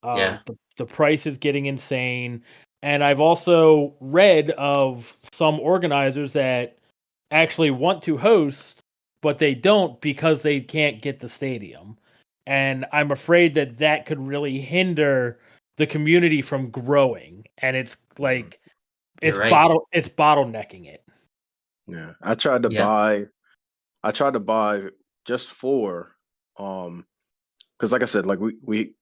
Yeah. The price is getting insane, and I've also read of some organizers that actually want to host, but they don't because they can't get the stadium. And I'm afraid that that could really hinder the community from growing. And it's Mhm. like You're right. it's bottlenecking it. Yeah, I tried to buy just four, because like I said, like we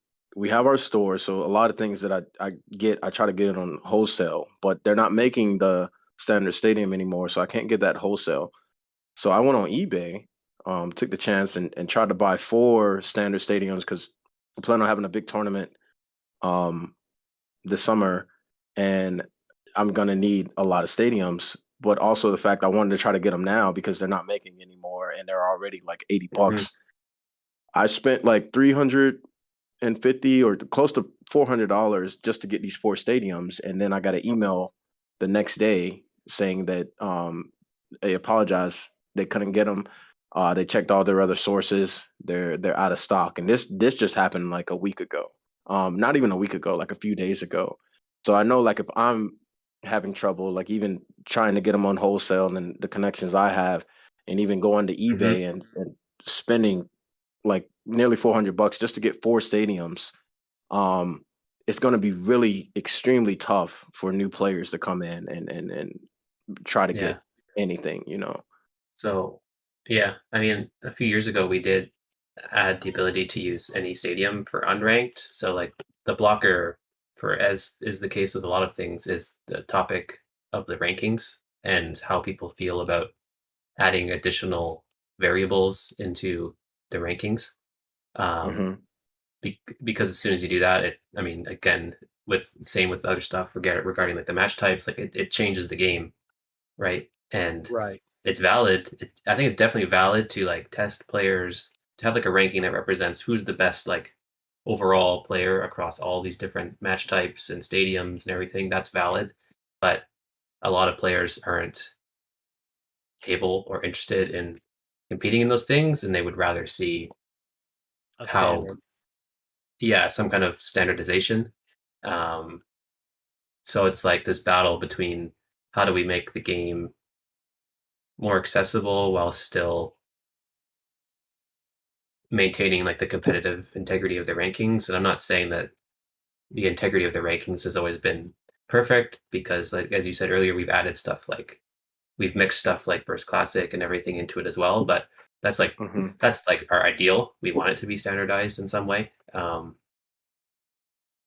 have our store, so a lot of things that I try to get it on wholesale, but they're not making the standard stadium anymore, so I can't get that wholesale. So I went on eBay, took the chance and tried to buy four standard stadiums because we plan on having a big tournament um this summer, and I'm gonna need a lot of stadiums. But also the fact I wanted to try to get them now because they're not making anymore, and they're already like 80 Hmm. bucks. I spent like 350 or close to $400 just to get these four stadiums, and then I got an email the next day saying that they apologize, they couldn't get them. They checked all their other sources. They're out of stock, and this just happened like a week ago. Not even a week ago, like a few days ago. So I know like if I'm having trouble, like even trying to get them on wholesale and the connections I have, and even going to Hmm. eBay and spending like nearly 400 bucks just to get four stadiums, um, it's going to be really extremely tough for new players to come in and try to Yeah. get anything, you know. So, yeah, I mean, a few years ago we did add the ability to use any stadium for unranked. So, like the blocker for, as is the case with a lot of things, is the topic of the rankings and how people feel about adding additional variables into the rankings. Um, Hmm. because as soon as you do that, I mean, again, with same with other stuff regarding like the match types, like it changes the game, right? And Right. it's valid. I think it's definitely valid to like test players to have like a ranking that represents who's the best like overall player across all these different match types and stadiums and everything. That's valid, but a lot of players aren't able or interested in competing in those things, and they would rather see A how, standard. yeah, some kind of standardization. Um, so it's like this battle between how do we make the game more accessible while still maintaining like the competitive integrity of the rankings. And I'm not saying that the integrity of the rankings has always been perfect because, like as you said earlier, we've added stuff like we've mixed stuff like Burst Classic and everything into it as well. But that's like Hmm. that's like our ideal. We want it to be standardized in some way.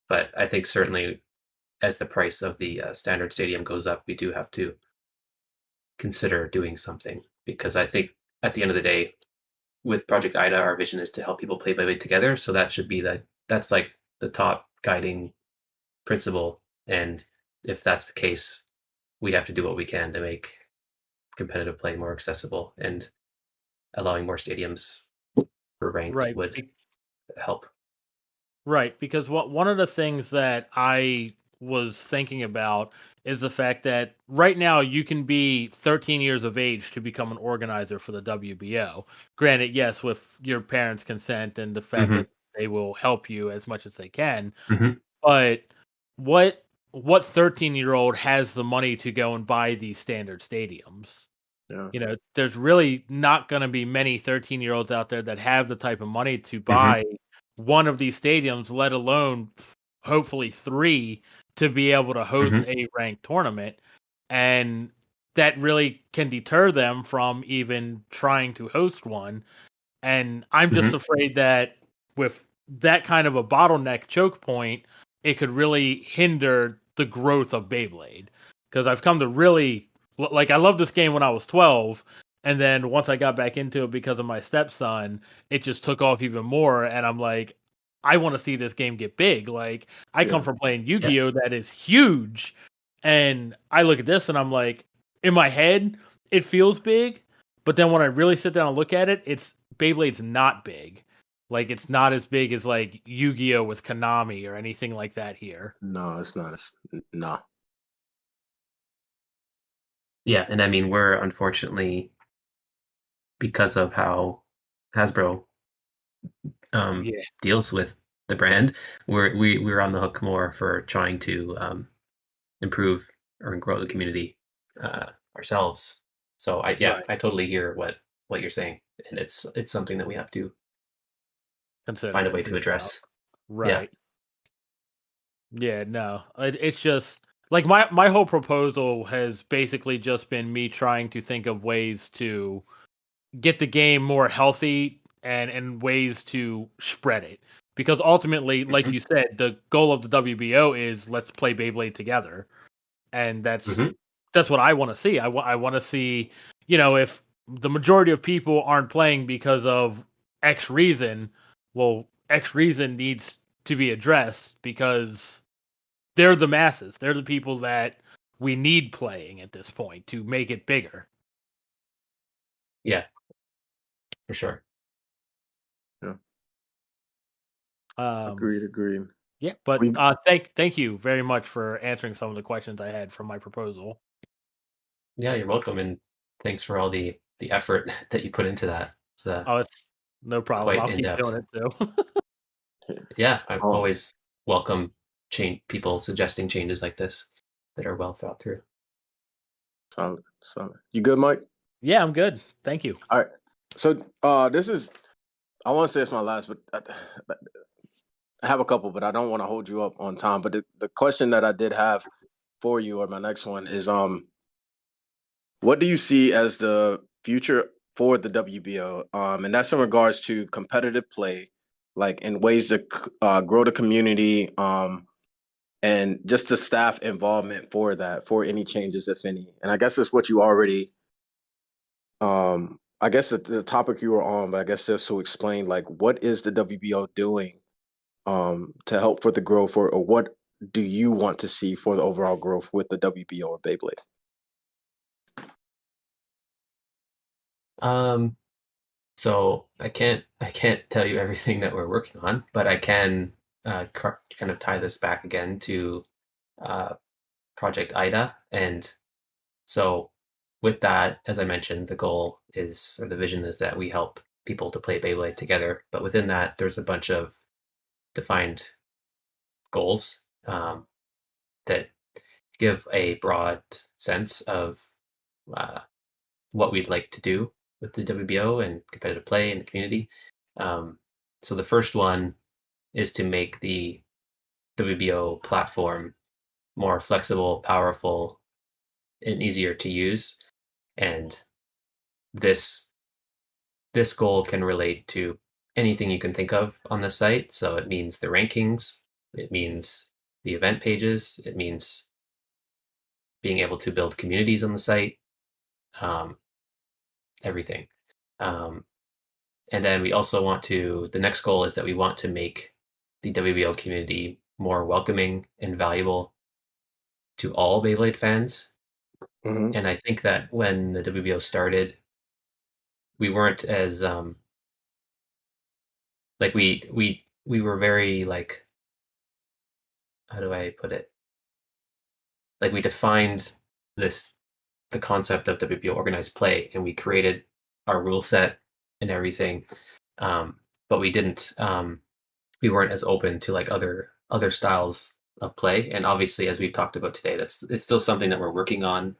But I think certainly as the price of the standard stadium goes up, we do have to consider doing something because I think at the end of the day, with Project IDA, our vision is to help people play Beyblade together. So that should be that's like the top guiding principle. And if that's the case, we have to do what we can to make competitive play more accessible, and allowing more stadiums for ranked Right. would help. Right, because one of the things that I was thinking about is the fact that right now you can be 13 years of age to become an organizer for the WBO. Granted, yes, with your parents' consent and the fact Hmm. that they will help you as much as they can. Hmm. But what 13-year-old has the money to go and buy these standard stadiums? Yeah. There's really not going to be many 13-year-olds out there that have the type of money to Hmm. buy one of these stadiums, let alone hopefully three, to be able to host Hmm. a ranked tournament. And that really can deter them from even trying to host one. And I'm just Hmm. afraid that with that kind of a bottleneck choke point, it could really hinder the growth of Beyblade. because I've come to really like. I loved this game when I was 12, and then once I got back into it because of my stepson, it just took off even more. And I'm like, I want to see this game get big. Like I come Yeah. from playing Yu-Gi-Oh that is huge, and I look at this and I'm like, in my head, it feels big, but then when I really sit down and look at it, it's Beyblade's not big. Like it's not as big as like Yu-Gi-Oh with Konami or anything like that here. No, it's not. No. Yeah, and I mean we're unfortunately, because of how Hasbro Yeah. deals with the brand, we're on the hook more for trying to improve or grow the community ourselves. So Right. I totally hear what you're saying, and it's something that we have to Consider find a and way to think about. address. Yeah. Right. Yeah, no. It's just like my whole proposal has basically just been me trying to think of ways to get the game more healthy and ways to spread it. Because ultimately, like Hmm. you said, the goal of the WBO is let's play Beyblade together. And Hmm. that's what I want to see. I want to see, if the majority of people aren't playing because of X reason, well, X reason needs to be addressed because they're the masses. They're the people that we need playing at this point to make it bigger. Yeah, for sure. Yeah. Um, Agreed. yeah, but We thank you very much for answering some of the questions I had from my proposal. Yeah, you're welcome, and thanks for all the effort that you put into that. It's Oh, it's no problem. quite I'll in keep depth. doing it too. Yeah, I oh always welcome change people suggesting changes like this that are well thought through. solid. You good, Mike? Yeah, I'm good. Thank you. All right. So this is I want to say it's my last, but I have a couple, but I don't want to hold you up on time. But the question that I did have for you, or my next one, is what do you see as the future for the WBO? And that's in regards to competitive play, like in ways to grow the community, and just the staff involvement for that, for any changes, if any. And I guess it's what you already, I guess the topic you were on, but I guess just to explain, like, what is the WBO doing to help for the growth, or what do you want to see for the overall growth with the WBO or Beyblade? Um, so I can't tell you everything that we're working on, but I can kind of tie this back again to uh, Project IDA. And so with that, as I mentioned, the goal is, or the vision is that we help people to play Beyblade together. But within that, there's a bunch of defined goals that give a broad sense of uh, what we'd like to do with the WBO and competitive play in the community. Um, so the first one is to make the WBO platform more flexible, powerful, and easier to use. And this this goal can relate to anything you can think of on the site. So it means the rankings, it means the event pages, it means being able to build communities on the site, um, everything. Um, and then we also want to, the next goal is that we want to make the WBO community more welcoming and valuable to all Beyblade fans. Hmm. And I think that when the WBO started, we weren't as like we were very like, how do I put it? Like we defined this the concept of WBO organized play, and we created our rule set and everything. But we didn't we weren't as open to like other styles of play. And obviously, as we've talked about today, it's still something that we're working on,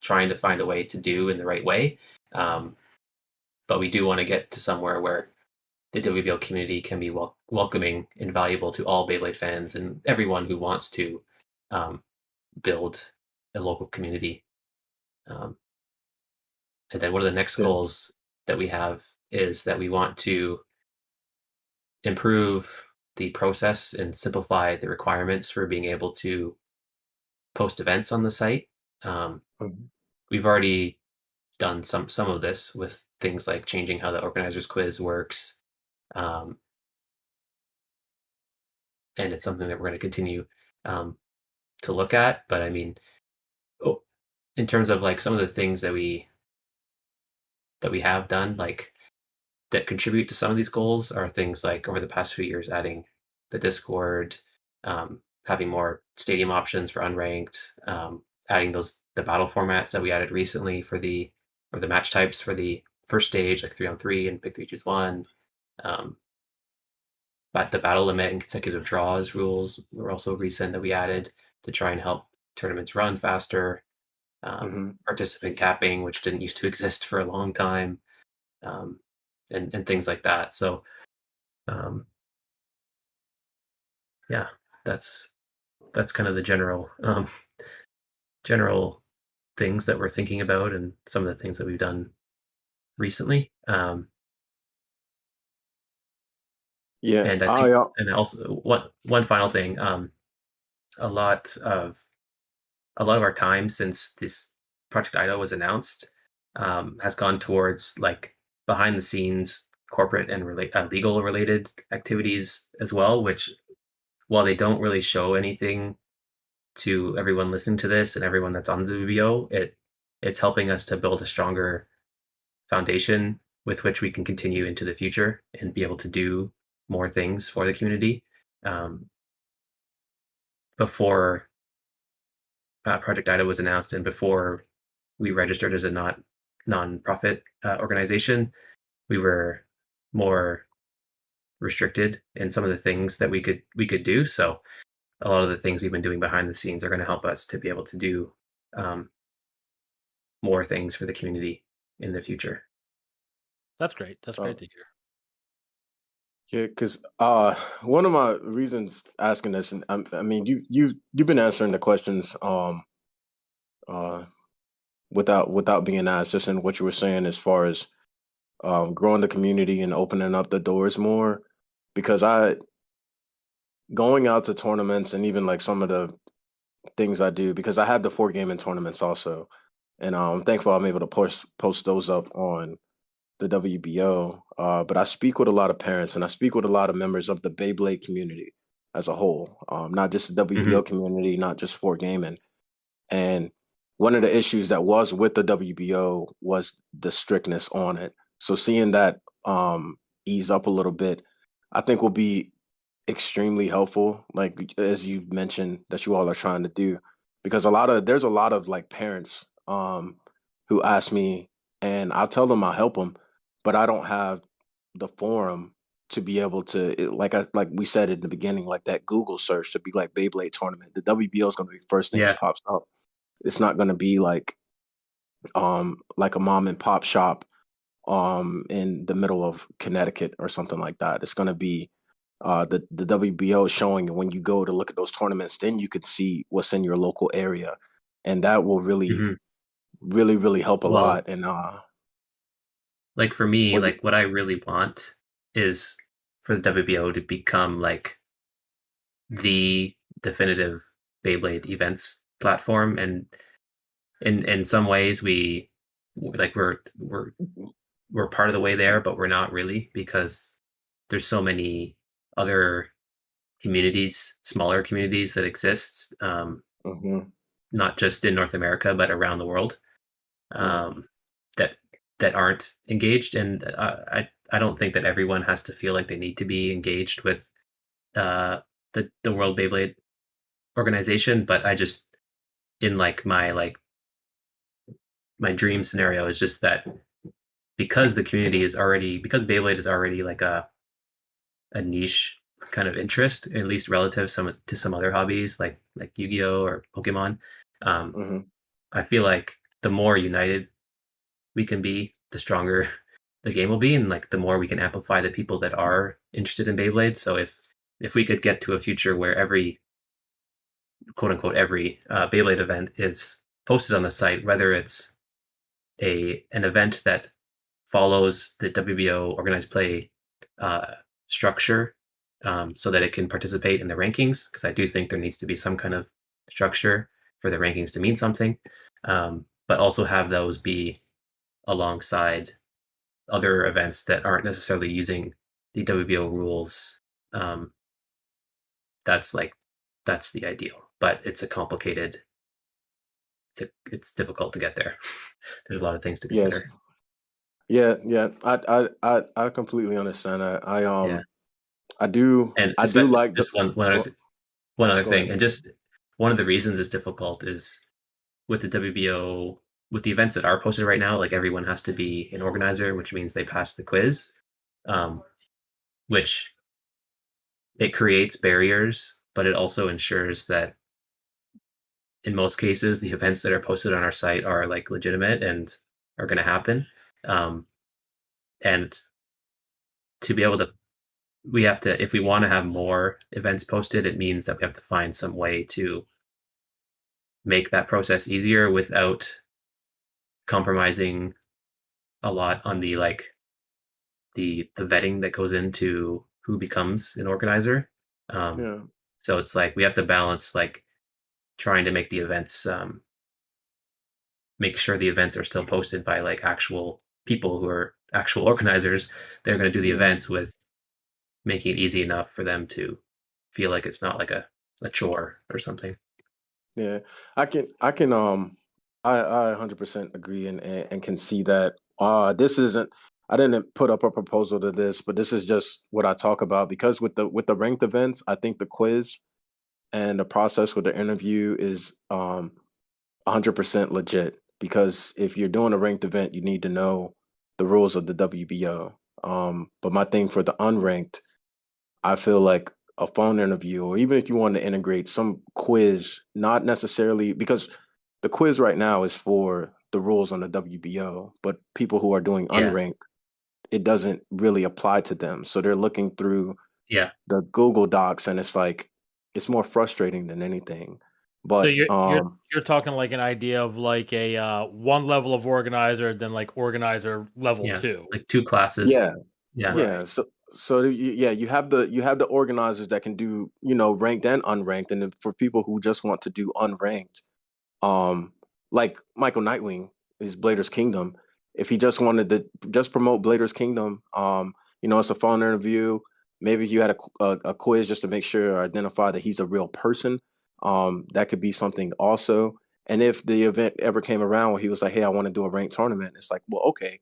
trying to find a way to do in the right way. Um, but we do want to get to somewhere where the WBO community can be welcoming and valuable to all Beyblade fans and everyone who wants to um, build a local community. Um, and then one of the next Yeah. goals that we have is that we want to improve the process and simplify the requirements for being able to post events on the site. Mhm. We've already done some of this with things like changing how the organizers quiz works, um, and it's something that we're going to continue um, to look at. But I mean, oh, in terms of like some of the things that we have done, like that contribute to some of these goals, are things like over the past few years adding the Discord, having more stadium options for unranked, adding the battle formats that we added recently for the match types for the first stage, like 3-on-3 and pick three, choose one. Um, but the battle limit and consecutive draws rules were also recent that we added to try and help tournaments run faster. Mhm. Participant capping, which didn't used to exist for a long time, um, and things like that. So um, yeah, that's kind of the general things that we're thinking about, and some of the things that we've done recently. Yeah, And I think, I and also one final thing, a lot of our time since this Project Ida was announced has gone towards like behind the scenes corporate and legal related activities as well, which while they don't really show anything to everyone listening to this and everyone that's on the WBO, it's helping us to build a stronger foundation with which we can continue into the future and be able to do more things for the community. Um, Before Project IDA was announced and before we registered as a non-profit organization, we were more restricted in some of the things that we could do. So a lot of the things we've been doing behind the scenes are going to help us to be able to do um, more things for the community in the future. That's great. That's great so to hear. yeah, because one of my reasons asking this, and I mean, you've been answering the questions uh without being asked, just in what you were saying as far as growing the community and opening up the doors more. Because I going out to tournaments and even like some of the things I do, because I have the 4 gaming tournaments also, and I'm thankful I'm able to post those up on the WBO. But I speak with a lot of parents and I speak with a lot of members of the Beyblade community as a whole, not just the Hmm. WBO community, not just 4 gaming. And one of the issues that was with the WBO was the strictness on it. So seeing that ease up a little bit, I think will be extremely helpful. Like as you mentioned that you all are trying to do, because there's a lot of like parents who ask me, and I'll tell them I'll help them, but I don't have the forum to be able to like we said in the beginning, like that Google search to be like Beyblade tournament. The WBO is going to be the first thing Yeah. that pops up. It's not going to be like a mom and pop shop in the middle of Connecticut or something like that. It's going to be the WBO showing when you go to look at those tournaments, then you could see what's in your local area, and that will really, Hmm. really, really help a Well, lot. And like for me, was it? like what I really want is for the WBO to become like the definitive Beyblade events platform, and in some ways like we're part of the way there, but we're not really, because there's so many other communities, smaller communities that exist, Hmm. not just in North America but around the world, Yeah. um, that aren't engaged. And I don't think that everyone has to feel like they need to be engaged with uh, the World Beyblade organization, but I just in my dream scenario is just that because the community is already because Beyblade is already like a niche kind of interest, at least relative to some other hobbies like Yu-Gi-Oh or Pokemon. Um, Hmm. I feel like the more united we can be, the stronger the game will be, and like the more we can amplify the people that are interested in Beyblade. So if we could get to a future where every quote unquote every Beyblade event is posted on the site, whether it's an event that follows the WBO organized play uh, structure, so that it can participate in the rankings, because I do think there needs to be some kind of structure for the rankings to mean something, but also have those be alongside other events that aren't necessarily using the WBO rules. That's like that's the ideal, but it's a complicated. It's difficult to get there. There's a lot of things to Yes. consider. Yeah. I completely understand that. Yeah, I do and I do especially like the just one other oh, one other go ahead. thing, and just one of the reasons it's difficult is with the WBO, with the events that are posted right now, like everyone has to be an organizer, which means they pass the quiz, um, which it creates barriers, but it also ensures that in most cases the events that are posted on our site are like legitimate and are going to happen. Um, and to be able to, we have to, if we want to have more events posted, it means that we have to find some way to make that process easier without compromising a lot on the like the vetting that goes into who becomes an organizer. Um, Yeah. so it's like we have to balance like trying to make the events make sure the events are still posted by like actual people who are actual organizers. They're going to do the Yeah. events with making it easy enough for them to feel like it's not like a chore or something. Yeah. I 100% agree and can see that this isn't I didn't put up a proposal to this, but this is just what I talk about because with the ranked events, I think the quiz and the process with the interview is 100% legit because if you're doing a ranked event, you need to know the rules of the WBO. But my thing for the unranked, I feel like a phone interview, or even if you want to integrate some quiz, not necessarily because the quiz right now is for the rules on the WBO, but people who are doing Yeah, unranked, it doesn't really apply to them. So they're looking through yeah. the Google Docs and it's like it's more frustrating than anything. So But you're talking like an idea of like a one level of organizer, then like organizer level Yeah, 2. like 2 classes. yeah, Yeah. yeah. Right. So you have the organizers that can do ranked and unranked, and then for people who just want to do unranked, um, like Michael Nightwing is Blader's Kingdom. If he just wanted to just promote Blader's Kingdom, it's a phone interview. Maybe you had a quiz just to make sure or identify that he's a real person. That could be something also. And if the event ever came around where he was like, "Hey, I want to do a ranked tournament," it's like, well, okay,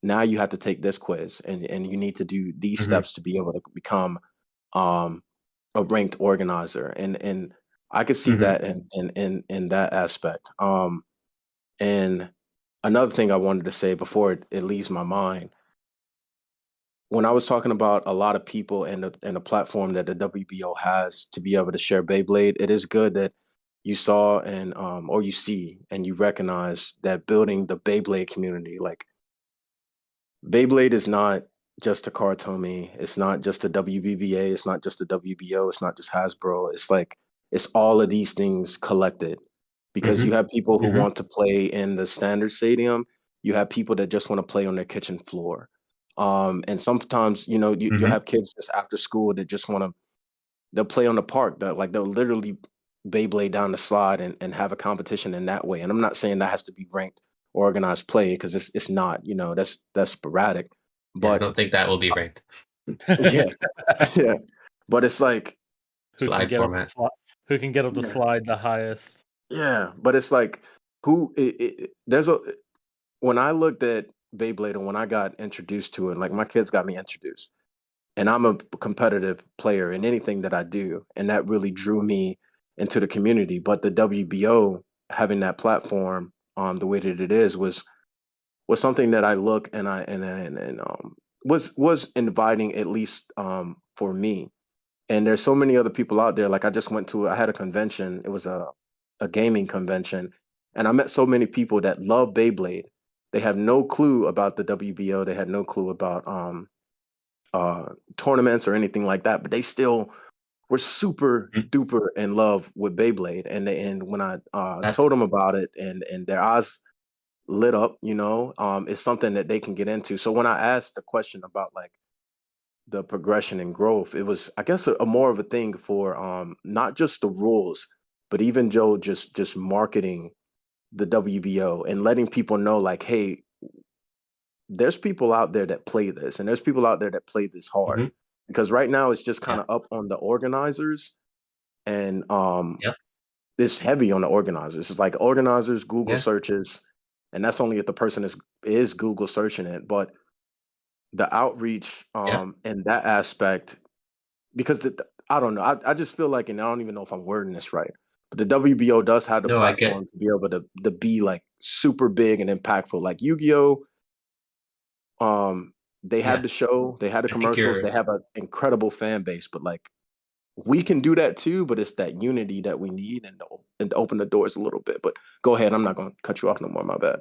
now you have to take this quiz and you need to do these Hmm. steps to be able to become um, a ranked organizer. And I could see Hmm. that in that aspect. And another thing I wanted to say before it leaves my mind, when I was talking about a lot of people and the platform that the WBO has to be able to share Beyblade, it is good that you saw and or you see and you recognize that building the Beyblade community. Like Beyblade is not just a Kartomi. It's not just a WBBA. It's not just a WBO. It's not just Hasbro. It's like it's all of these things collected because you Hmm. have people who Hmm. want to play in the standard stadium. You have people that just want to play on their kitchen floor. And sometimes, you'll Hmm. have kids just after school that just want to, they'll play on the park that like they'll literally Beyblade down the slide and have a competition in that way. And I'm not saying that has to be ranked organized play because it's not, that's sporadic. Yeah, I But don't think that will be ranked. yeah, yeah. But it's like, Who can Slide get up the format. slide? Who can get up the yeah, slide the highest? yeah. But it's like there's a when I looked at Beyblade and when I got introduced to it, like my kids got me introduced. And I'm a competitive player in anything that I do, and that really drew me into the community. But the WBO having that platform, the way that it is, was something that I look and I and was inviting at least for me. And there's so many other people out there. Like I had a convention. It was a gaming convention, and I met so many people that love Beyblade. They have no clue about the WBO. They had no clue about uh, tournaments or anything like that, but they still were super Mm. duper in love with Beyblade. And when I That told them about it, and their eyes lit up, it's something that they can get into. So when I asked the question about like the progression and growth, it was I guess a more of a thing for not just the rules, but even Joe just marketing the WBO and letting people know like, hey, there's people out there that play this, and there's people out there that play this hard. Hmm. Because right now it's just kind Yeah. of up on the organizers, and Yep. it's heavy on the organizers. It's like organizers, Google Yeah. searches, and that's only if the person is Google searching it. But the outreach Yeah. in that aspect, because I don't know, I just feel like, and I don't even know if I'm wording this right, but the WBO does have the No, I get. platform to be able to be like super big and impactful. Like Yu-Gi-Oh, um, they had Yeah. the show, they had the I think commercials, you're. they have an incredible fan base, but like we can do that too, but it's that unity that we need and to open the doors a little bit. But go ahead, I'm not going to cut you off no more. My bad.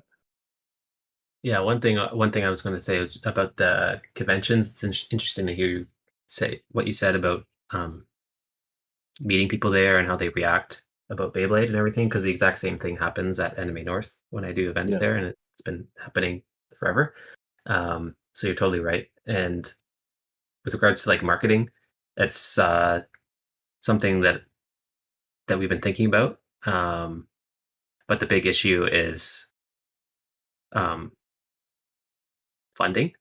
Yeah. One thing I was going to say was about the conventions. It's interesting to hear you say what you said about um, meeting people there and how they react about Beyblade and everything, because the exact same thing happens at Anime North when I do events Yeah, there, and it's been happening forever. So you're totally right. And with regards to like marketing, it's something that we've been thinking about. But the big issue is um, funding.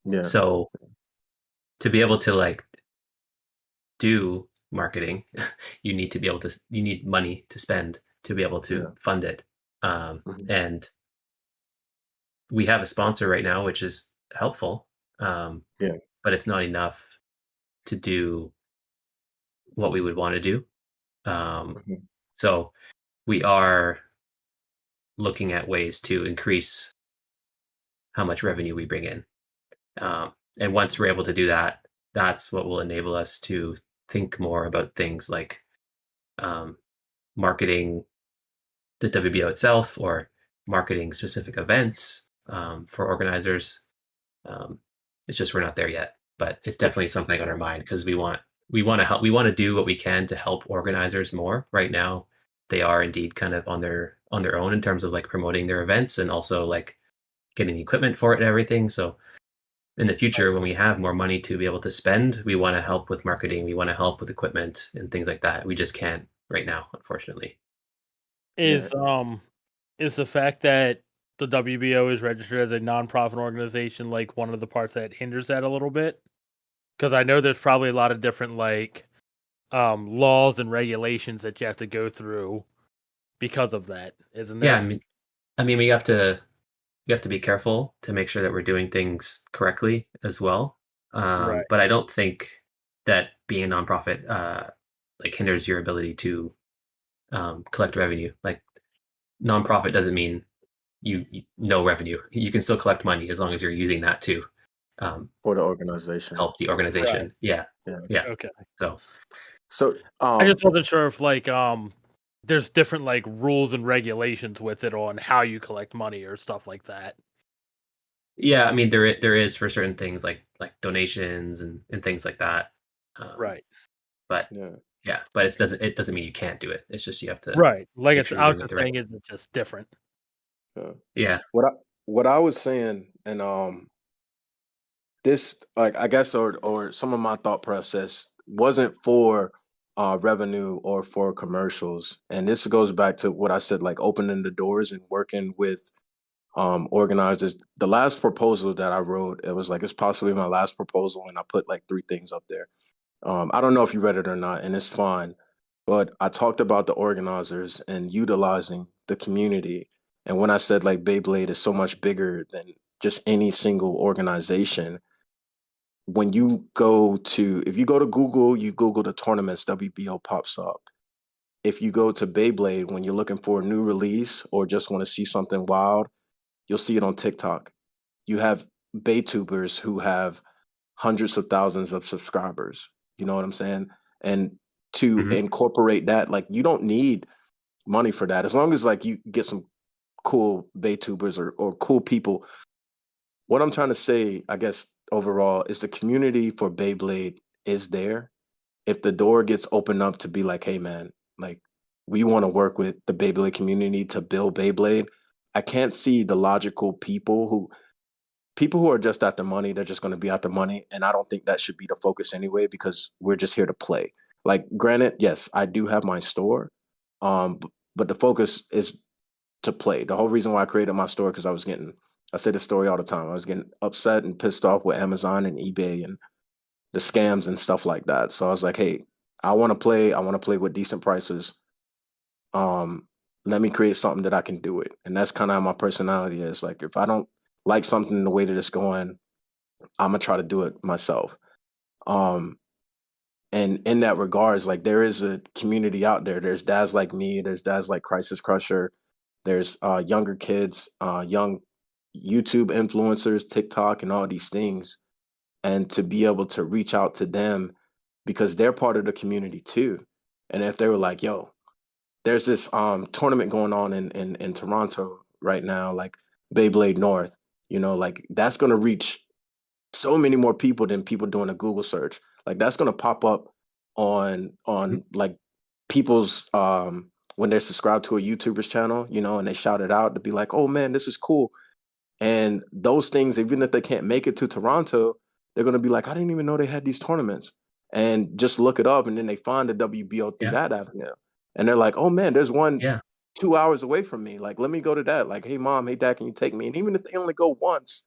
yeah, So to be able to like do marketing, you need money to spend to be able to yeah, fund it. hmm And we have a sponsor right now, which is helpful, um, yeah, but it's not enough to do what we would want to do. hmm So we are looking at ways to increase how much revenue we bring in. And once we're able to do that, that's what will enable us to think more about things like um, marketing the WBO itself or marketing specific events for organizers. Um, it's just we're not there yet, but it's definitely something on our mind because we want to help. We want to do what we can to help organizers more. Right now, they are indeed kind of on their own in terms of like promoting their events and also like getting the equipment for it and everything. So in the future, when we have more money to be able to spend, we want to help with marketing. We want to help with equipment and things like that. We just can't right now, unfortunately. yeah. Is the fact that the WBO is registered as a nonprofit organization like one of the parts that hinders that a little bit? Because I know there's probably a lot of different like laws and regulations that you have to go through because of that, isn't Yeah, there? I mean, we have to be careful to make sure that we're doing things correctly as well. Right. But I don't think that being a nonprofit like hinders your ability to collect revenue. Like nonprofit doesn't mean you no revenue. You can still collect money as long as you're using that to um, For the organization. help the Right. organization. Yeah, Yeah. yeah. Okay. So So I just wasn't sure if like there's different like rules and regulations with it on how you collect money or stuff like that. yeah, I mean there is for certain things like donations and things like that. Um, Right. but yeah. yeah, but it doesn't mean you can't do it. It's just you have to Right. Like make it's sure I you're was doing it the just right saying way. is it just different. Yeah. Yeah. What I what I was saying, and this like I guess or some of my thought process wasn't for revenue or for commercials. And this goes back to what I said, like opening the doors and working with organizers. The last proposal that I wrote, it was like it's possibly my last proposal, and I put like three things up there. I don't know if you read it or not, and it's fine. But I talked about the organizers and utilizing the community. And when I said like Beyblade is so much bigger than just any single organization, when if you go to Google, you Google the tournaments, WBO pops up. If you go to Beyblade, when you're looking for a new release or just want to see something wild, you'll see it on TikTok. You have Baytubers who have hundreds of thousands of subscribers. You know what I'm saying? And to Hmm. incorporate that, like you don't need money for that. As long as like you get some cool Baytubers or cool people. What I'm trying to say, I guess overall, is the community for Beyblade is there. If the door gets opened up to be like, hey man, like we want to work with the Beyblade community to build Beyblade, I can't see the logical people who are just at the money, they're just going to be at the money. And I don't think that should be the focus anyway, because we're just here to play. Like, granted, yes, I do have my store, but the focus is to play. The whole reason why I created my store because I say the story all the time. I was getting upset and pissed off with Amazon and eBay and the scams and stuff like that. So I was like, hey, I want to play. I want to play with decent prices. Um, Let me create something that I can do it. And that's kind of how my personality is. Like, if I don't like something the way that it's going, I'm gonna try to do it myself. Um, and in that regards, like there is a community out there. There's dads like me. There's dads like Crisis Crusher. There's younger kids, young YouTube influencers, TikTok, and all these things. And to be able to reach out to them because they're part of the community too. And if they were like, "Yo, there's this tournament going on in Toronto right now, like Beyblade North," like that's gonna reach so many more people than people doing a Google search. Like that's gonna pop up on like people's when they're subscribed to a YouTuber's channel, and they shout it out to be like, "Oh man, this is cool." And those things, even if they can't make it to Toronto, they're gonna be like, "I didn't even know they had these tournaments." And just look it up, and then they find the WBO through Yeah. that avenue. And they're like, "Oh man, there's one Yeah. 2 hours away from me. Like, let me go to that. Like, hey mom, hey dad, can you take me?" And even if they only go once,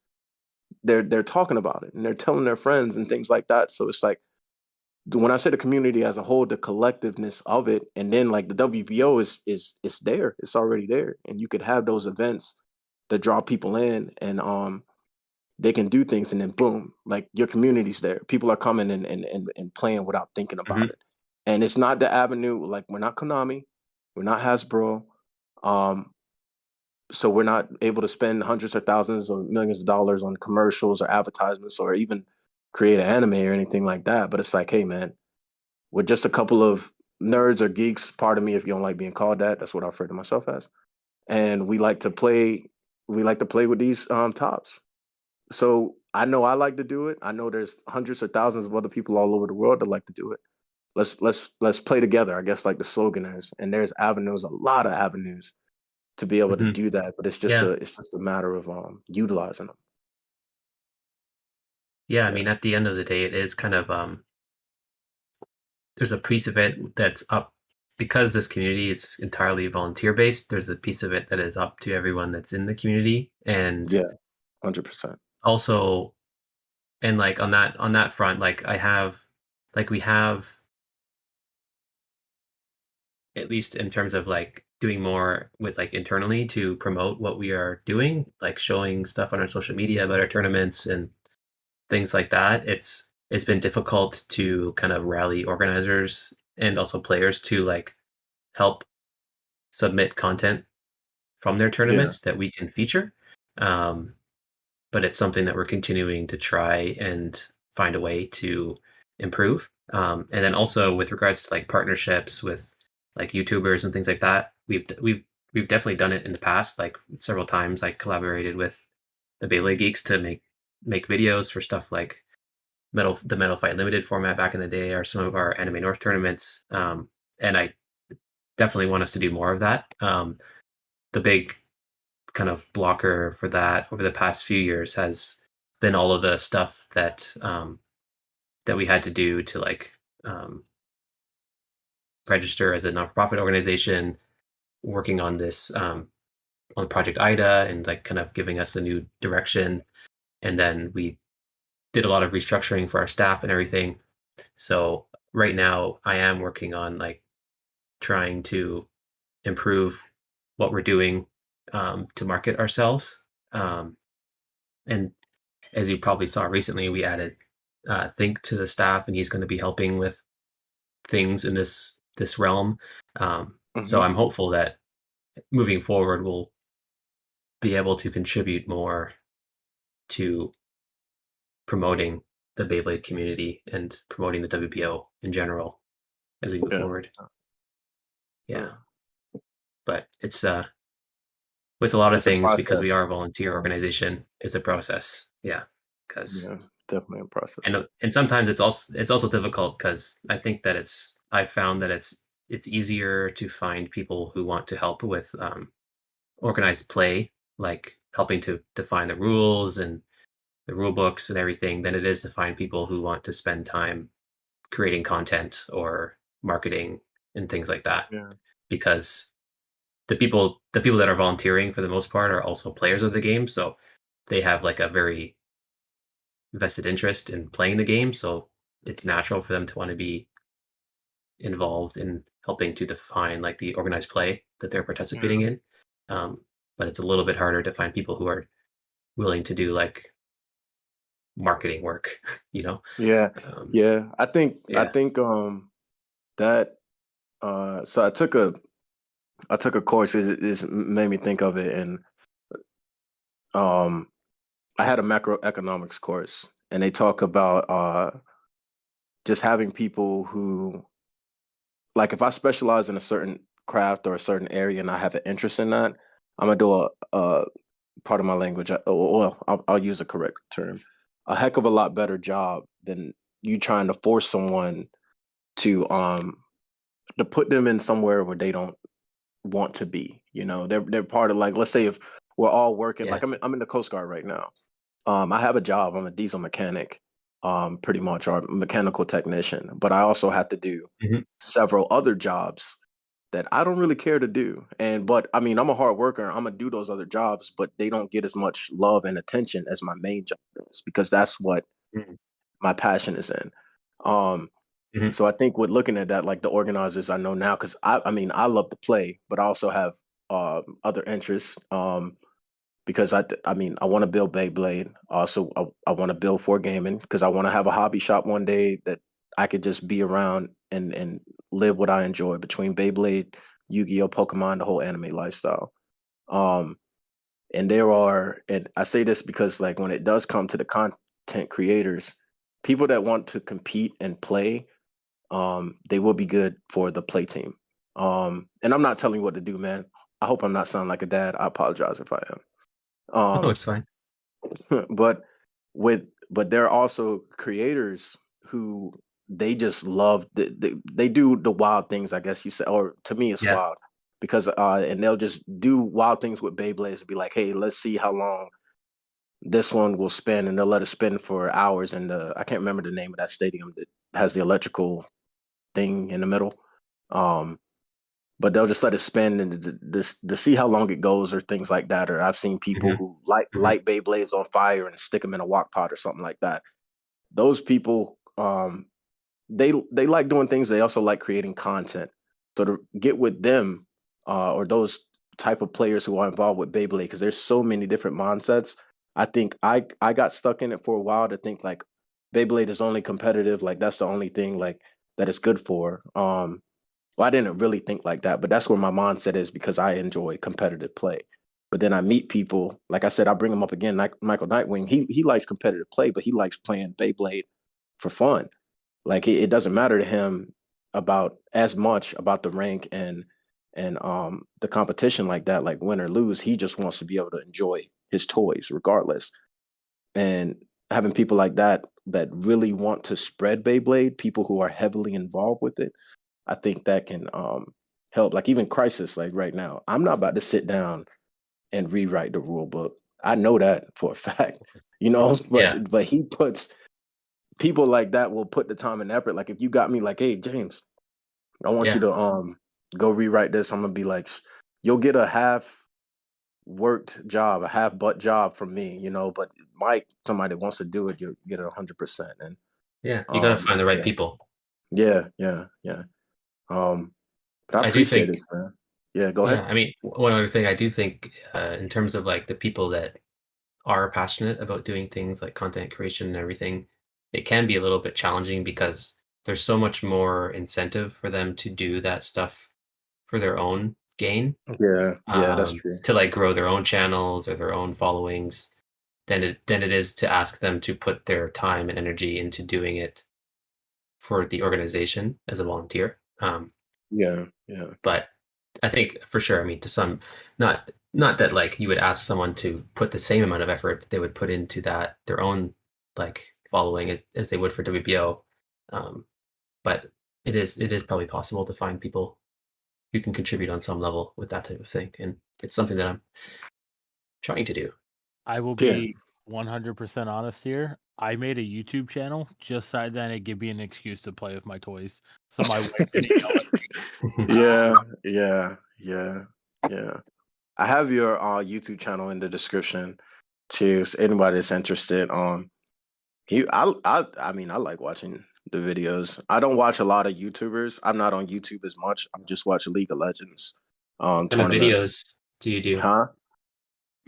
they're talking about it and they're telling their friends and things like that. So it's like when I say the community as a whole, the collectiveness of it, and then like the WBO is it's there, it's already there, and you could have those events that draw people in, and they can do things, and then boom, like your community's there. People are coming and playing without thinking about Hmm. it, and it's not the avenue. Like we're not Konami, we're not Hasbro, um, so we're not able to spend hundreds or thousands or millions of dollars on commercials or advertisements or even create an anime or anything like that. But it's like, hey man, we're just a couple of nerds or geeks. Pardon me if you don't like being called that. That's what I refer to myself as. And we like to play. We like to play with these tops. So I know I like to do it. I know there's hundreds or thousands of other people all over the world that like to do it. Let's play together. I guess like the slogan is. And there's avenues, a lot of avenues to be able to Hmm. do that. But Yeah. it's just a matter of utilizing them. Yeah. I Yeah. mean, at the end of the day, it is kind of there's a piece of it that's up because this community is entirely volunteer based. There's a piece of it that is up to everyone that's in the community, and Yeah. 100%. also, and like on that front, like we have at least in terms of like doing more with like internally to promote what we are doing, like showing stuff on our social media about our tournaments and things like that. It's been difficult to kind of rally organizers and also players to like help submit content from their Yeah. tournaments that we can feature. Um, but it's something that we're continuing to try and find a way to improve. And then also with regards to like partnerships with like YouTubers and things like that, we've definitely done it in the past. Like several times, I collaborated with the Beyblade Geeks to make videos for stuff like the Metal Fight Limited format back in the day, or some of our Anime North tournaments. And I definitely want us to do more of that. The big kind of blocker for that over the past few years has been all of the stuff that we had to do to like register as a non-profit organization, working on this on Project Ida and like kind of giving us a new direction. And then we did a lot of restructuring for our staff and everything. So right now I am working on like trying to improve what we're doing to market ourselves. And as you probably saw recently, we added Think to the staff, and he's going to be helping with things in this realm. So Hmm. I'm hopeful that moving forward, we'll be able to contribute more to promoting the Beyblade community and promoting the WPO in general as we move Yeah. forward. Yeah, Yeah. but it's with a lot of It's a things because we process. are a volunteer Yeah. organization. It's a process. Yeah, because Yeah. Definitely a process. and sometimes it's also difficult because I think that I found that it's easier to find people who want to help with organized play, like helping to define the rules and the rule books and everything, than it is to find people who want to spend time creating content or marketing and things like that, Yeah. because the people that are volunteering for the most part are also players of the game, so they have like a very vested interest in playing the game, so it's natural for them to want to be involved in helping to define like the organized play that they're participating Yeah. in. But it's a little bit harder to find people who are willing to do like marketing work, you know? Yeah. Um, Yeah. I yeah. think that so I took a course. It made me think of it, and um I had a macroeconomics course, and they talk about just having people who, like, if I specialize in a certain craft or a certain area and I have an interest in that, I'm gonna do a part of my language. Well, I'll use the correct term. A heck of a lot better job than you trying to force someone to um to put them in somewhere where they don't want to be. You know, they're part of, like, let's say if we're all working, Yeah. like I'm in the Coast Guard right now. I have a job. I'm a diesel mechanic, pretty much, or mechanical technician. But I also have to do Mhm. several other jobs that I don't really care to do. But I mean, I'm a hard worker. I'm gonna do those other jobs, but they don't get as much love and attention as my main job does, because that's what Mhm. my passion is in. Um, Mhm. so I think with looking at that, like the organizers I know now, because I mean, I love to play, but I also have other interests. Because I mean, I want to build Beyblade. Also, I want to build for gaming, because I want to have a hobby shop one day that I could just be around and live what I enjoy between Beyblade, Yu-Gi-Oh, Pokemon, the whole anime lifestyle. Um, and I say this because, like, when it does come to the content creators, people that want to compete and play, they will be good for the play team. And I'm not telling you what to do, man. I hope I'm not sounding like a dad. I apologize if I am. No, it's fine. But but there are also creators who they just love they do the wild things, I guess you say, or to me it's Yeah. wild, because and they'll just do wild things with Beyblades and be like, hey, let's see how long this one will spin, and they'll let it spin for hours. And I can't remember the name of that stadium that has the electrical thing in the middle. Um, but they'll just let it spin and to see how long it goes, or things like that. Or I've seen people Mhm. who light Beyblades on fire and stick them in a wok pot or something like that. Those people, they like doing things. They also like creating content. So to get with them, or those type of players who are involved with Beyblade, because there's so many different mindsets. I think I got stuck in it for a while to think like Beyblade is only competitive, like that's the only thing like that it's good for. Well, I didn't really think like that, but that's where my mindset is, because I enjoy competitive play. But then I meet people, like I said, I bring him up again, like Michael Nightwing. He likes competitive play, but he likes playing Beyblade for fun. Like it doesn't matter to him about as much about the rank and the competition like that, like win or lose. He just wants to be able to enjoy his toys regardless. And having people like that really want to spread Beyblade, people who are heavily involved with it, I think that can help. Like even Crisis, like right now, I'm not about to sit down and rewrite the rule book. I know that for a fact, you know. Yeah. But he puts people like that will put the time and effort. Like if you got me, like, hey James, I want you Yeah. to go rewrite this. I'm gonna be like, you'll get a half worked job, a half butt job from me, you know. But Mike, somebody that wants to do it, you get 100%. And Yeah. You got to find the right yeah, people. yeah. Um, but I I do appreciate think, this, man. Yeah, go yeah, ahead. I mean, one other thing I do think, in terms of like the people that are passionate about doing things like content creation and everything, it can be a little bit challenging because there's so much more incentive for them to do that stuff for their own gain, Yeah, that's true. to like grow their own channels or their own followings, than it is to ask them to put their time and energy into doing it for the organization as a volunteer. Yeah. But I think for sure, I mean, to some, not that like you would ask someone to put the same amount of effort they would put into that their own like following it as they would for WBO, um, but it is probably possible to find people who can contribute on some level with that type of thing, and it's something that I'm trying to do. I will Yeah. be 100% honest here. I made a YouTube channel just so then it give me an excuse to play with my toys. So my wife didn't yell Yeah. I have your YouTube channel in the description too. So anybody that's interested. I mean, I like watching the videos. I don't watch a lot of YouTubers. I'm not on YouTube as much. I just watch League of Legends What kind of tournaments. videos do you do? Huh?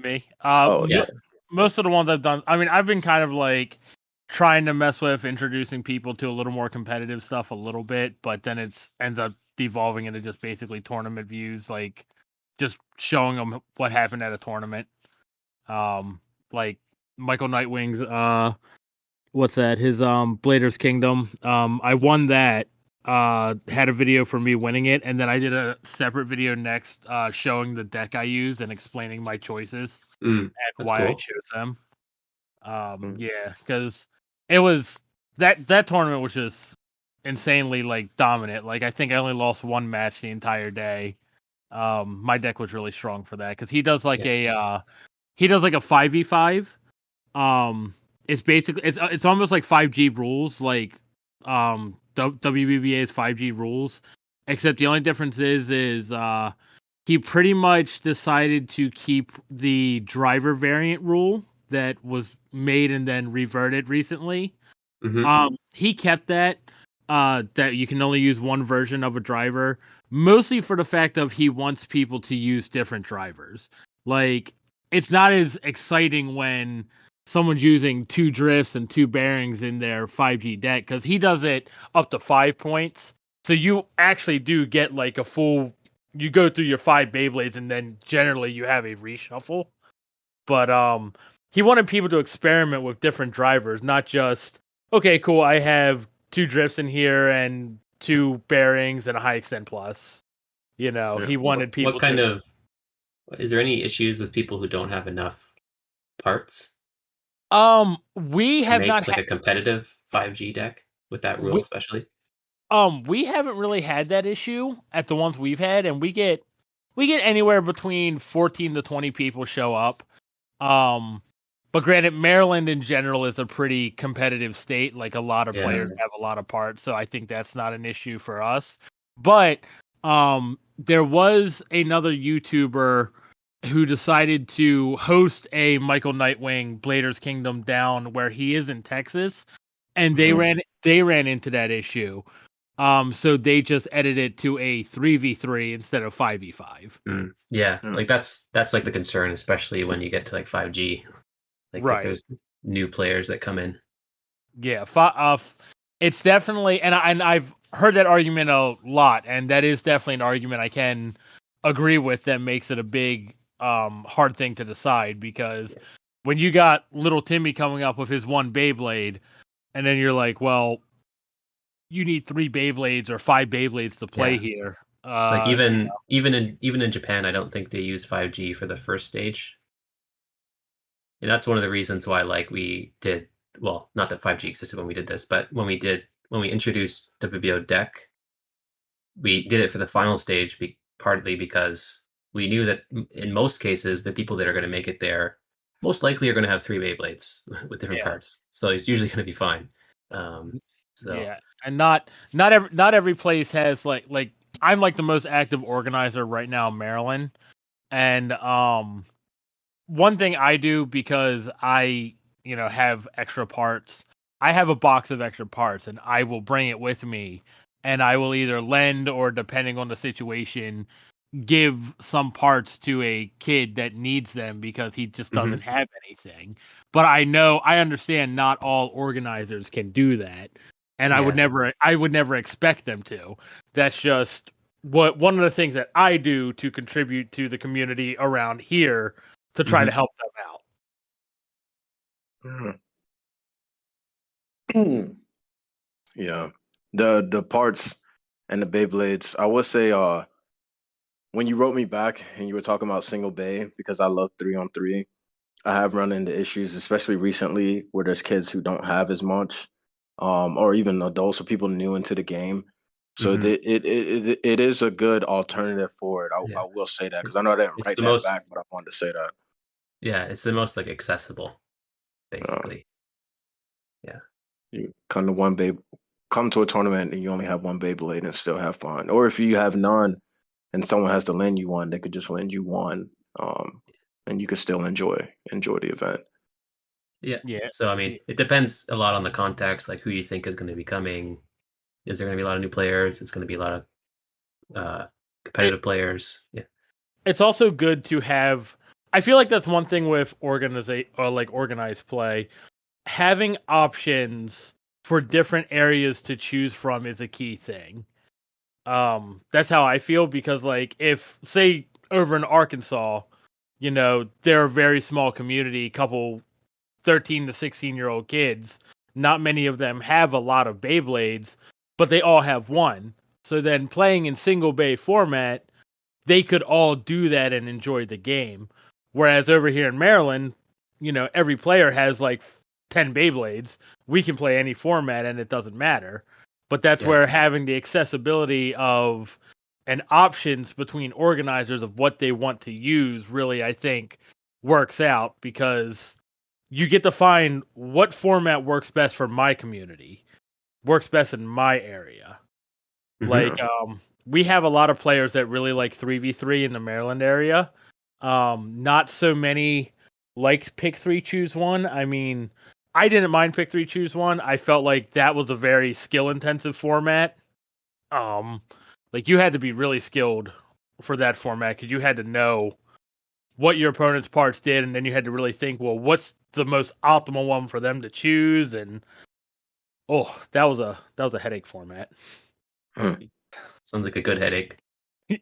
me. Oh yeah. Most of the ones I've done, I mean, I've been kind of like trying to mess with introducing people to a little more competitive stuff a little bit, but then it's ends up devolving into just basically tournament views, like just showing them what happened at a tournament. Like Michael Nightwing's what's that? His Blader's Kingdom. I won that. Had a video for me winning it, and then I did a separate video next showing the deck I used and explaining my choices and why I Cool. chose them. Mm. Yeah, because it was that tournament was just insanely like dominant. Like I think I only lost one match the entire day. My deck was really strong for that because he does like a 5v5. It's basically it's almost like 5G rules, like WBBA's 5G rules, except the only difference is he pretty much decided to keep the driver variant rule that was made and then reverted recently. He kept that that you can only use one version of a driver, mostly for the fact of he wants people to use different drivers. Like it's not as exciting when someone's using 2 drifts and 2 bearings in their 5G deck because he does it up to 5 points. So you actually do get like a full. You go through your 5 Beyblades and then generally you have a reshuffle. But he wanted people to experiment with different drivers, not just okay, cool. I have 2 drifts in here and 2 bearings and a high extent plus. You know, Yeah. he wanted people What kind to. of is there any issues with people who don't have enough parts We to have make not like had. a competitive 5G deck with that rule, especially? We haven't really had that issue at the ones we've had, and we get anywhere between 14 to 20 people show up. But granted, Maryland in general is a pretty competitive state. Like a lot of players have a lot of parts, so I think that's not an issue for us. But there was another YouTuber who decided to host a Michael Nightwing Blader's Kingdom down where he is in Texas, and they ran into that issue. So they just edited it to a 3v3 instead of 5v5. Yeah, Mm. like that's like the concern, especially when you get to like 5G. Like if there's new players that come in. Yeah, it's definitely, and I've heard that argument a lot, and that is definitely an argument I can agree with that makes it a big hard thing to decide because when you got little Timmy coming up with his one Beyblade, and then you're like, well, you need 3 Beyblades or 5 Beyblades to play here. Like even in Japan, I don't think they use 5G for the first stage. And that's one of the reasons why like we did well, not that 5G existed when we did this, but when we introduced the Vibio deck, we did it for the final stage partly because we knew that in most cases the people that are going to make it there most likely are going to have 3 Beyblades with different parts. So it's usually going to be fine. Yeah, and not every place has like I'm like the most active organizer right now in Maryland, and one thing I do because I have extra parts. I have a box of extra parts, and I will bring it with me, and I will either lend or, depending on the situation, give some parts to a kid that needs them because he just doesn't have anything. But I understand not all organizers can do that. And I would never expect them to. That's just one of the things that I do to contribute to the community around here to try to help them out. Yeah. The parts and the Beyblades. I would say when you wrote me back and you were talking about single bay, because I love 3-on-3, I have run into issues, especially recently, where there's kids who don't have as much, or even adults or people new into the game. So it is a good alternative for it. I will say that because I know I didn't write that back, but I wanted to say that. Yeah, it's the most like accessible, basically. Yeah. You come to a tournament and you only have one Beyblade and still have fun. Or if you have none and someone has to lend you one, they could just lend you one, and you could still enjoy the event. Yeah. Yeah. So I mean, it depends a lot on the context, like who you think is going to be coming. Is there going to be a lot of new players? It's going to be a lot of It, competitive players. Yeah. it's also good to have. I feel like that's one thing with organized play. Having options for different areas to choose from is a key thing. That's how I feel because like if say over in Arkansas, they're a very small community, couple 13 to 16-year-old kids. Not many of them have a lot of Beyblades, but they all have one. So then playing in single bay format, they could all do that and enjoy the game. Whereas over here in Maryland, every player has like 10 Beyblades. We can play any format and it doesn't matter. But that's Yeah. where having the accessibility of and options between organizers of what they want to use really, I think, works out because you get to find what format works best for my community, works best in my area. Mhm. Like, we have a lot of players that really like 3v3 in the Maryland area. Not so many like pick three, choose one. I mean, I didn't mind pick three, choose one. I felt like that was a very skill intensive format. Um, like you had to be really skilled for that format because you had to know what your opponent's parts did, and then you had to really think, well, what's the most optimal one for them to choose? And that was a headache format. Sounds like a good headache.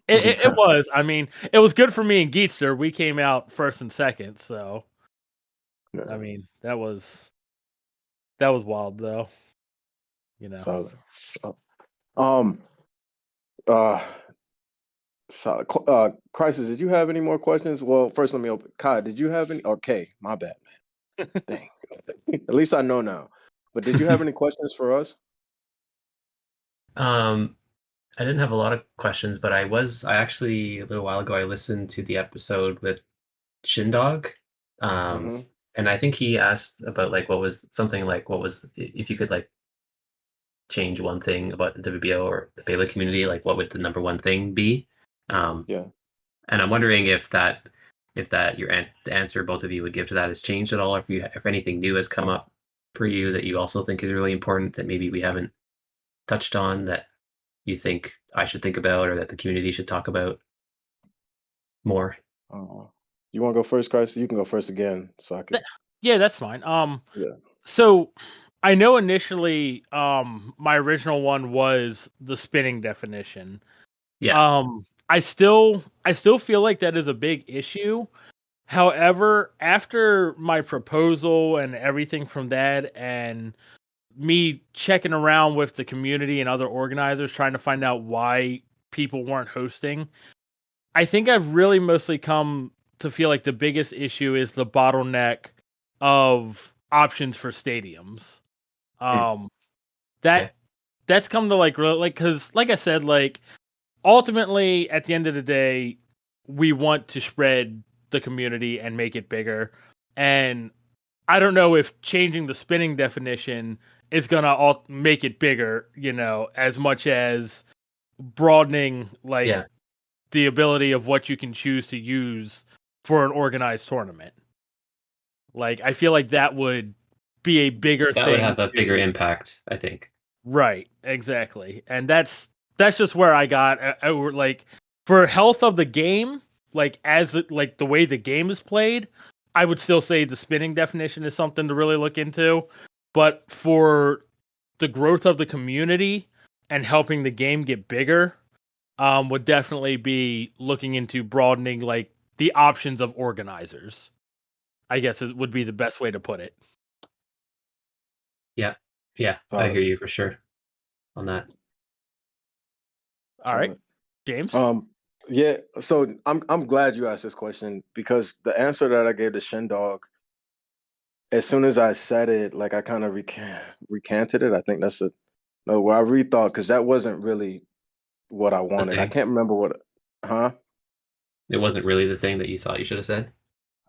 It was. I mean, it was good for me and Geetster. We came out first and second, so I mean that was wild though. So, um, uh, Crisis, did you have any more questions? Well, first let me open. Kai, did you have any? Okay, my bad, man. Dang. At least I know now. But did you have any questions for us? Um, I didn't have a lot of questions, but I actually a little while ago I listened to the episode with Shindog. Um, Mm-hmm. and I think he asked about like what was something like what was if you could like change one thing about the WBO or the Beyblade community, like what would the number one thing be? Um, Yeah. and I'm wondering if that the answer both of you would give to that has changed at all, or if anything new has come up for you that you also think is really important that maybe we haven't touched on that you think I should think about or that the community should talk about more. You want to go first, Crisis? You can go first again, so I could. Yeah, that's fine. Yeah. So I know initially, my original one was the spinning definition. Yeah. I still feel like that is a big issue. However, after my proposal and everything from that, and me checking around with the community and other organizers trying to find out why people weren't hosting, I think I've really mostly come to feel like the biggest issue is the bottleneck of options for stadiums. Mm. Um, Okay. that's come to like really like because like I said, like ultimately at the end of the day, we want to spread the community and make it bigger. And I don't know if changing the spinning definition is gonna make it bigger, as much as broadening like Yeah. the ability of what you can choose to use for an organized tournament. Like I feel like that would be a bigger That would thing have a bigger to impact, I think. right, exactly. And that's just where I got like for health of the game, like like the way the game is played, I would still say the spinning definition is something to really look into. But for the growth of the community and helping the game get bigger, would definitely be looking into broadening like the options of organizers. I guess it would be the best way to put it. Yeah. Yeah. I hear you for sure on that. All right, Solid. James. Yeah. So I'm glad you asked this question because the answer that I gave to Shindog, as soon as I said it, like I kind of recanted it. I think that's no. Well, I rethought because that wasn't really what I The wanted. I thing. can't remember what. Huh? It wasn't really the thing that you thought you should have said.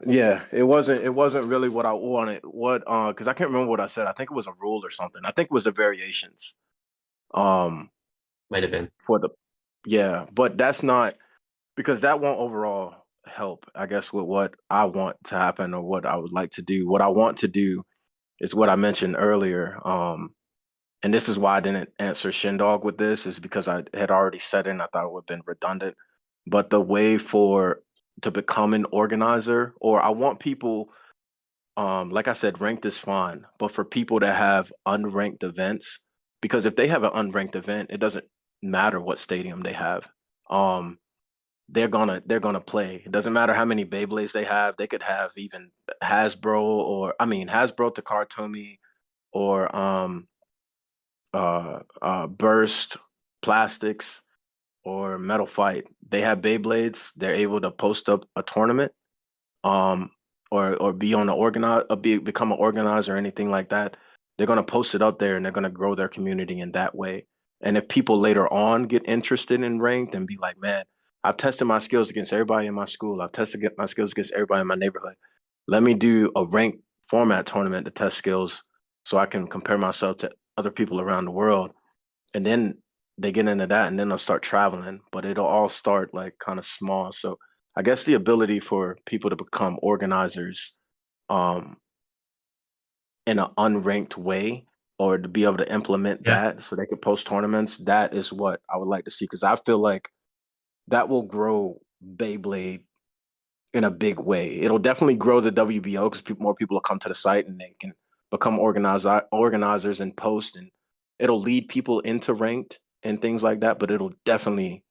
Yeah, it wasn't really what I wanted. What because I can't remember what I said. I think it was a rule or something. I think it was the variations. Um Might have been. for the yeah, but that's not because that won't overall help, I guess, with what I want to happen or what I would like to do. What I want to do is what I mentioned earlier. And this is why I didn't answer Shindog with this, is because I had already said it and I thought it would have been redundant. But the way for to become an organizer, or I want people, like I said, ranked is fine, but for people that have unranked events, because if they have an unranked event, it doesn't matter what stadium they have. Um, they're gonna play. It doesn't matter how many Beyblades they have. They could have even Hasbro, or I mean Hasbro to Kartomi, or Burst Plastics or Metal Fight. They have Beyblades. They're able to post up a tournament, um, or be on the organize, become an organizer or anything like that. They're gonna post it up there and they're gonna grow their community in that way. And if people later on get interested in ranked and be like, man, I've tested my skills against everybody in my school. I've tested my skills against everybody in my neighborhood. Let me do a ranked format tournament to test skills so I can compare myself to other people around the world. And then they get into that and then they'll start traveling, but it'll all start like kind of small. So I guess the ability for people to become organizers um in an unranked way, or to be able to implement Yeah. that so they could post tournaments, that is what I would like to see, because I feel like that will grow Beyblade in a big way. It'll definitely grow the WBO because more people will come to the site and they can become organizers and post, and it'll lead people into ranked and things like that. But it'll definitely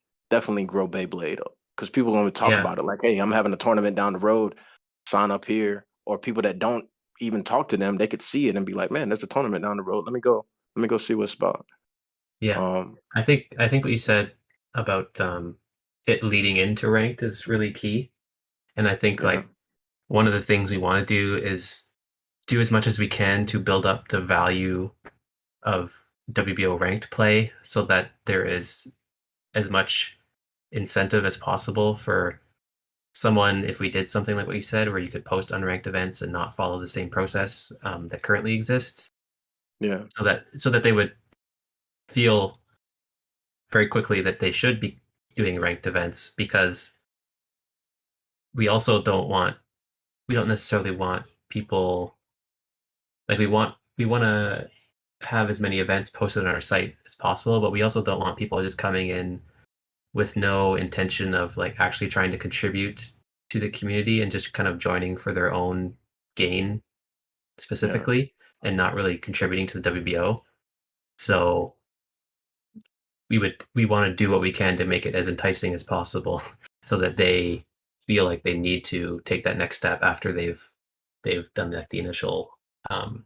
grow Beyblade because people are going to talk Yeah. about it like, hey, I'm having a tournament down the road, sign up here. Or people that don't even talk to them, they could see it and be like, man, there's a tournament down the road. Let me go see what's about. Yeah. Um, I think what you said about it leading into ranked is really key. And I think yeah, like one of the things we want to do is do as much as we can to build up the value of WBO ranked play so that there is as much incentive as possible for someone, if we did something like what you said, where you could post unranked events and not follow the same process that currently exists, yeah, so that they would feel very quickly that they should be doing ranked events, because we also we don't necessarily want people, like, we want to have as many events posted on our site as possible, but we also don't want people just coming in with no intention of like actually trying to contribute to the community and just kind of joining for their own gain yeah, specifically and not really contributing to the WBO. So we want to do what we can to make it as enticing as possible so that they feel like they need to take that next step after they've done like the initial um,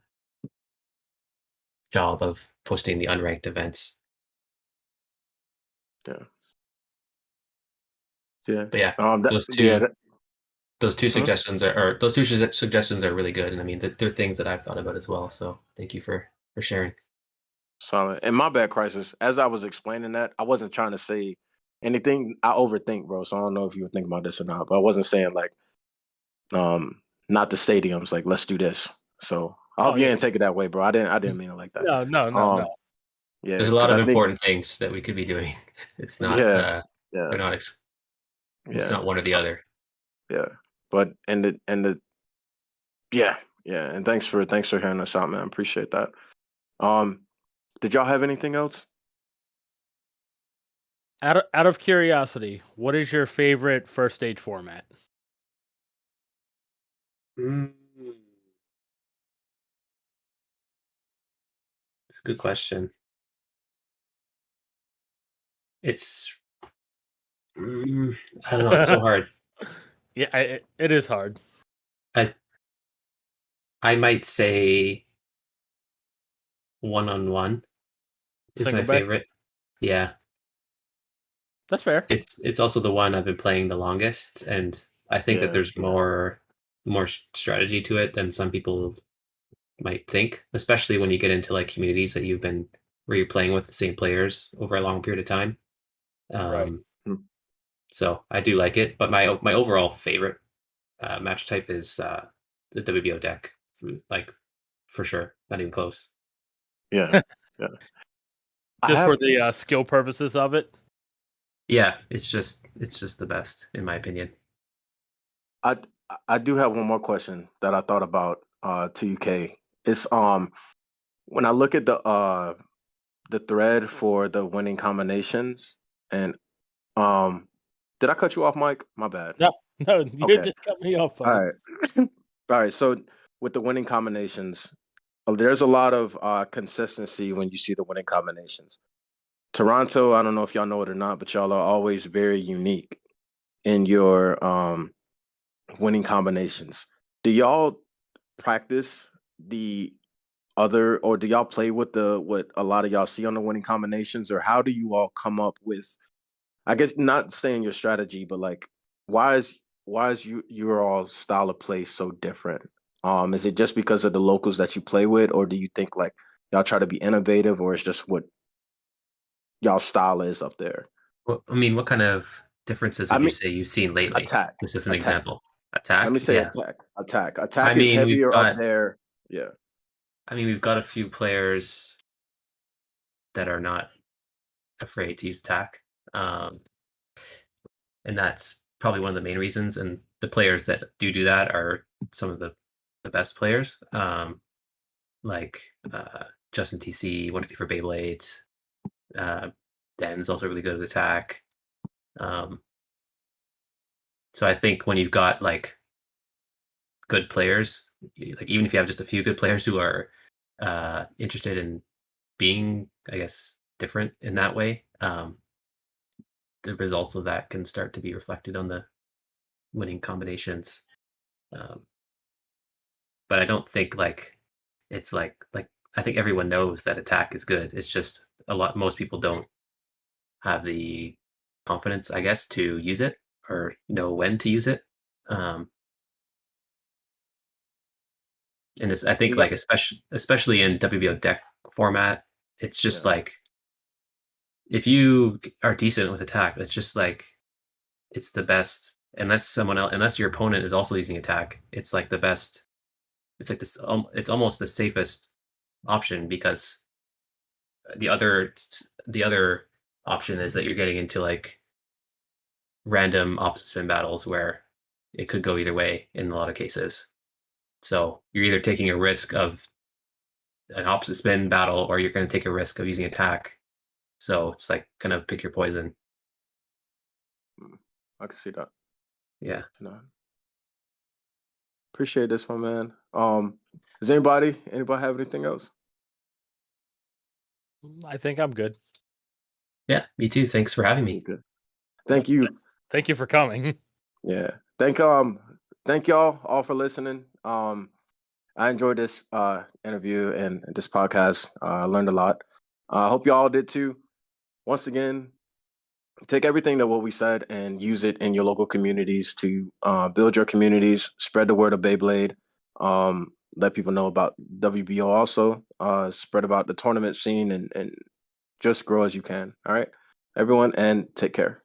job of posting the unranked events. yeah, yeah. But yeah, That, those yeah, two those two huh? suggestions are those two suggestions are really good, and I mean they're things that I've thought about as well. So thank you for sharing. Solid. And my bad, Crisis. As I was explaining that, I wasn't trying to say anything. I overthink, bro. So I don't know if you were thinking about this or not, but I wasn't saying like, not the stadiums. Like, let's do this. So I Oh hope you yeah. didn't take it that way, bro. I didn't mean it like that. No, no, no, no. Um, yeah, There's a lot because of I think, important things that we could be doing. It's not yeah, yeah, they're not it's yeah, not one or the other. yeah. But yeah, yeah. And thanks for hearing us out, man. I appreciate that. Um, did y'all have anything else? Out of curiosity, what is your favorite first stage format? Mm, it's a good question. It's I don't know. It's so hard. Yeah, it is hard. I I might say one on one is Single my bay. favorite. Yeah, That's fair. it's also the one I've been playing the longest, and I think that Yeah, there's more strategy to it than some people might think, especially when you get into like communities that where you're playing with the same players over a long period of time. Right. Um, mm, so I do like it, but my overall favorite match type is the WBO deck, like for sure, not even close. Yeah, yeah. I Just for have the skill purposes of it. Yeah, it's just the best in my opinion. I I do have one more question that I thought about to UK. It's when I look at the thread for the winning combinations and um did I cut you off, Mike? My bad. No, no, you Okay. just cut me off, All buddy. right. All right. So with the winning combinations, there's a lot of consistency when you see the winning combinations. Toronto, I don't know if y'all know it or not, but y'all are always very unique in your winning combinations. Do y'all practice the other, or do y'all play with the what a lot of y'all see on the winning combinations, or how do you all come up with? I guess not saying your strategy, but like, why is your all style of play so different? Is it just because of the locals that you play with, or do you think like y'all try to be innovative, or it's just what y'all style is up there? Well, I mean, what kind of differences I would you mean, say you've seen lately? attack, This is an attack. example. Let me Attack, say yeah. attack. I Attack is mean, heavier up there. Yeah. we've got a few players that are not afraid to use attack, um, and that's probably one of the main reasons. And the players that do that are some of the best players, like Justin TC, 150 for Beyblade. Uh, Den's also really good at attack. Um, so I think when you've got like good players, like even if you have just a few good players who are interested in being, I guess, different in that way, the results of that can start to be reflected on the winning combinations. Um, but I don't think like it's like I think everyone knows that attack is good. It's just most people don't have the confidence, I guess, to use it or know when to use it. Um, and it's, I think You got like especially in WBO deck format, it's just yeah. like if you are decent with attack, it's just like it's the best. Unless your opponent is also using attack, it's like the best. It's like this. It's almost the safest option because the other the other option is that you're getting into like random opposite spin battles where it could go either way in a lot of cases. So you're either taking a risk of an opposite spin battle or you're going to take a risk of using attack. So it's like kind of pick your poison. I can see that. Yeah. You know. Appreciate this one, man. Does anybody have anything else? I think I'm good. Yeah, me too. Thanks for having You me. good. Yep. Thank you. Thank you for coming. Yeah. Thank y'all all for listening. I enjoyed this interview and this podcast. I learned a lot. I hope y'all did too. Once again, take everything that what we said and use it in your local communities to build your communities, spread the word of Beyblade, let people know about WBO also, spread about the tournament scene and just grow as you can. All right, everyone, and take care.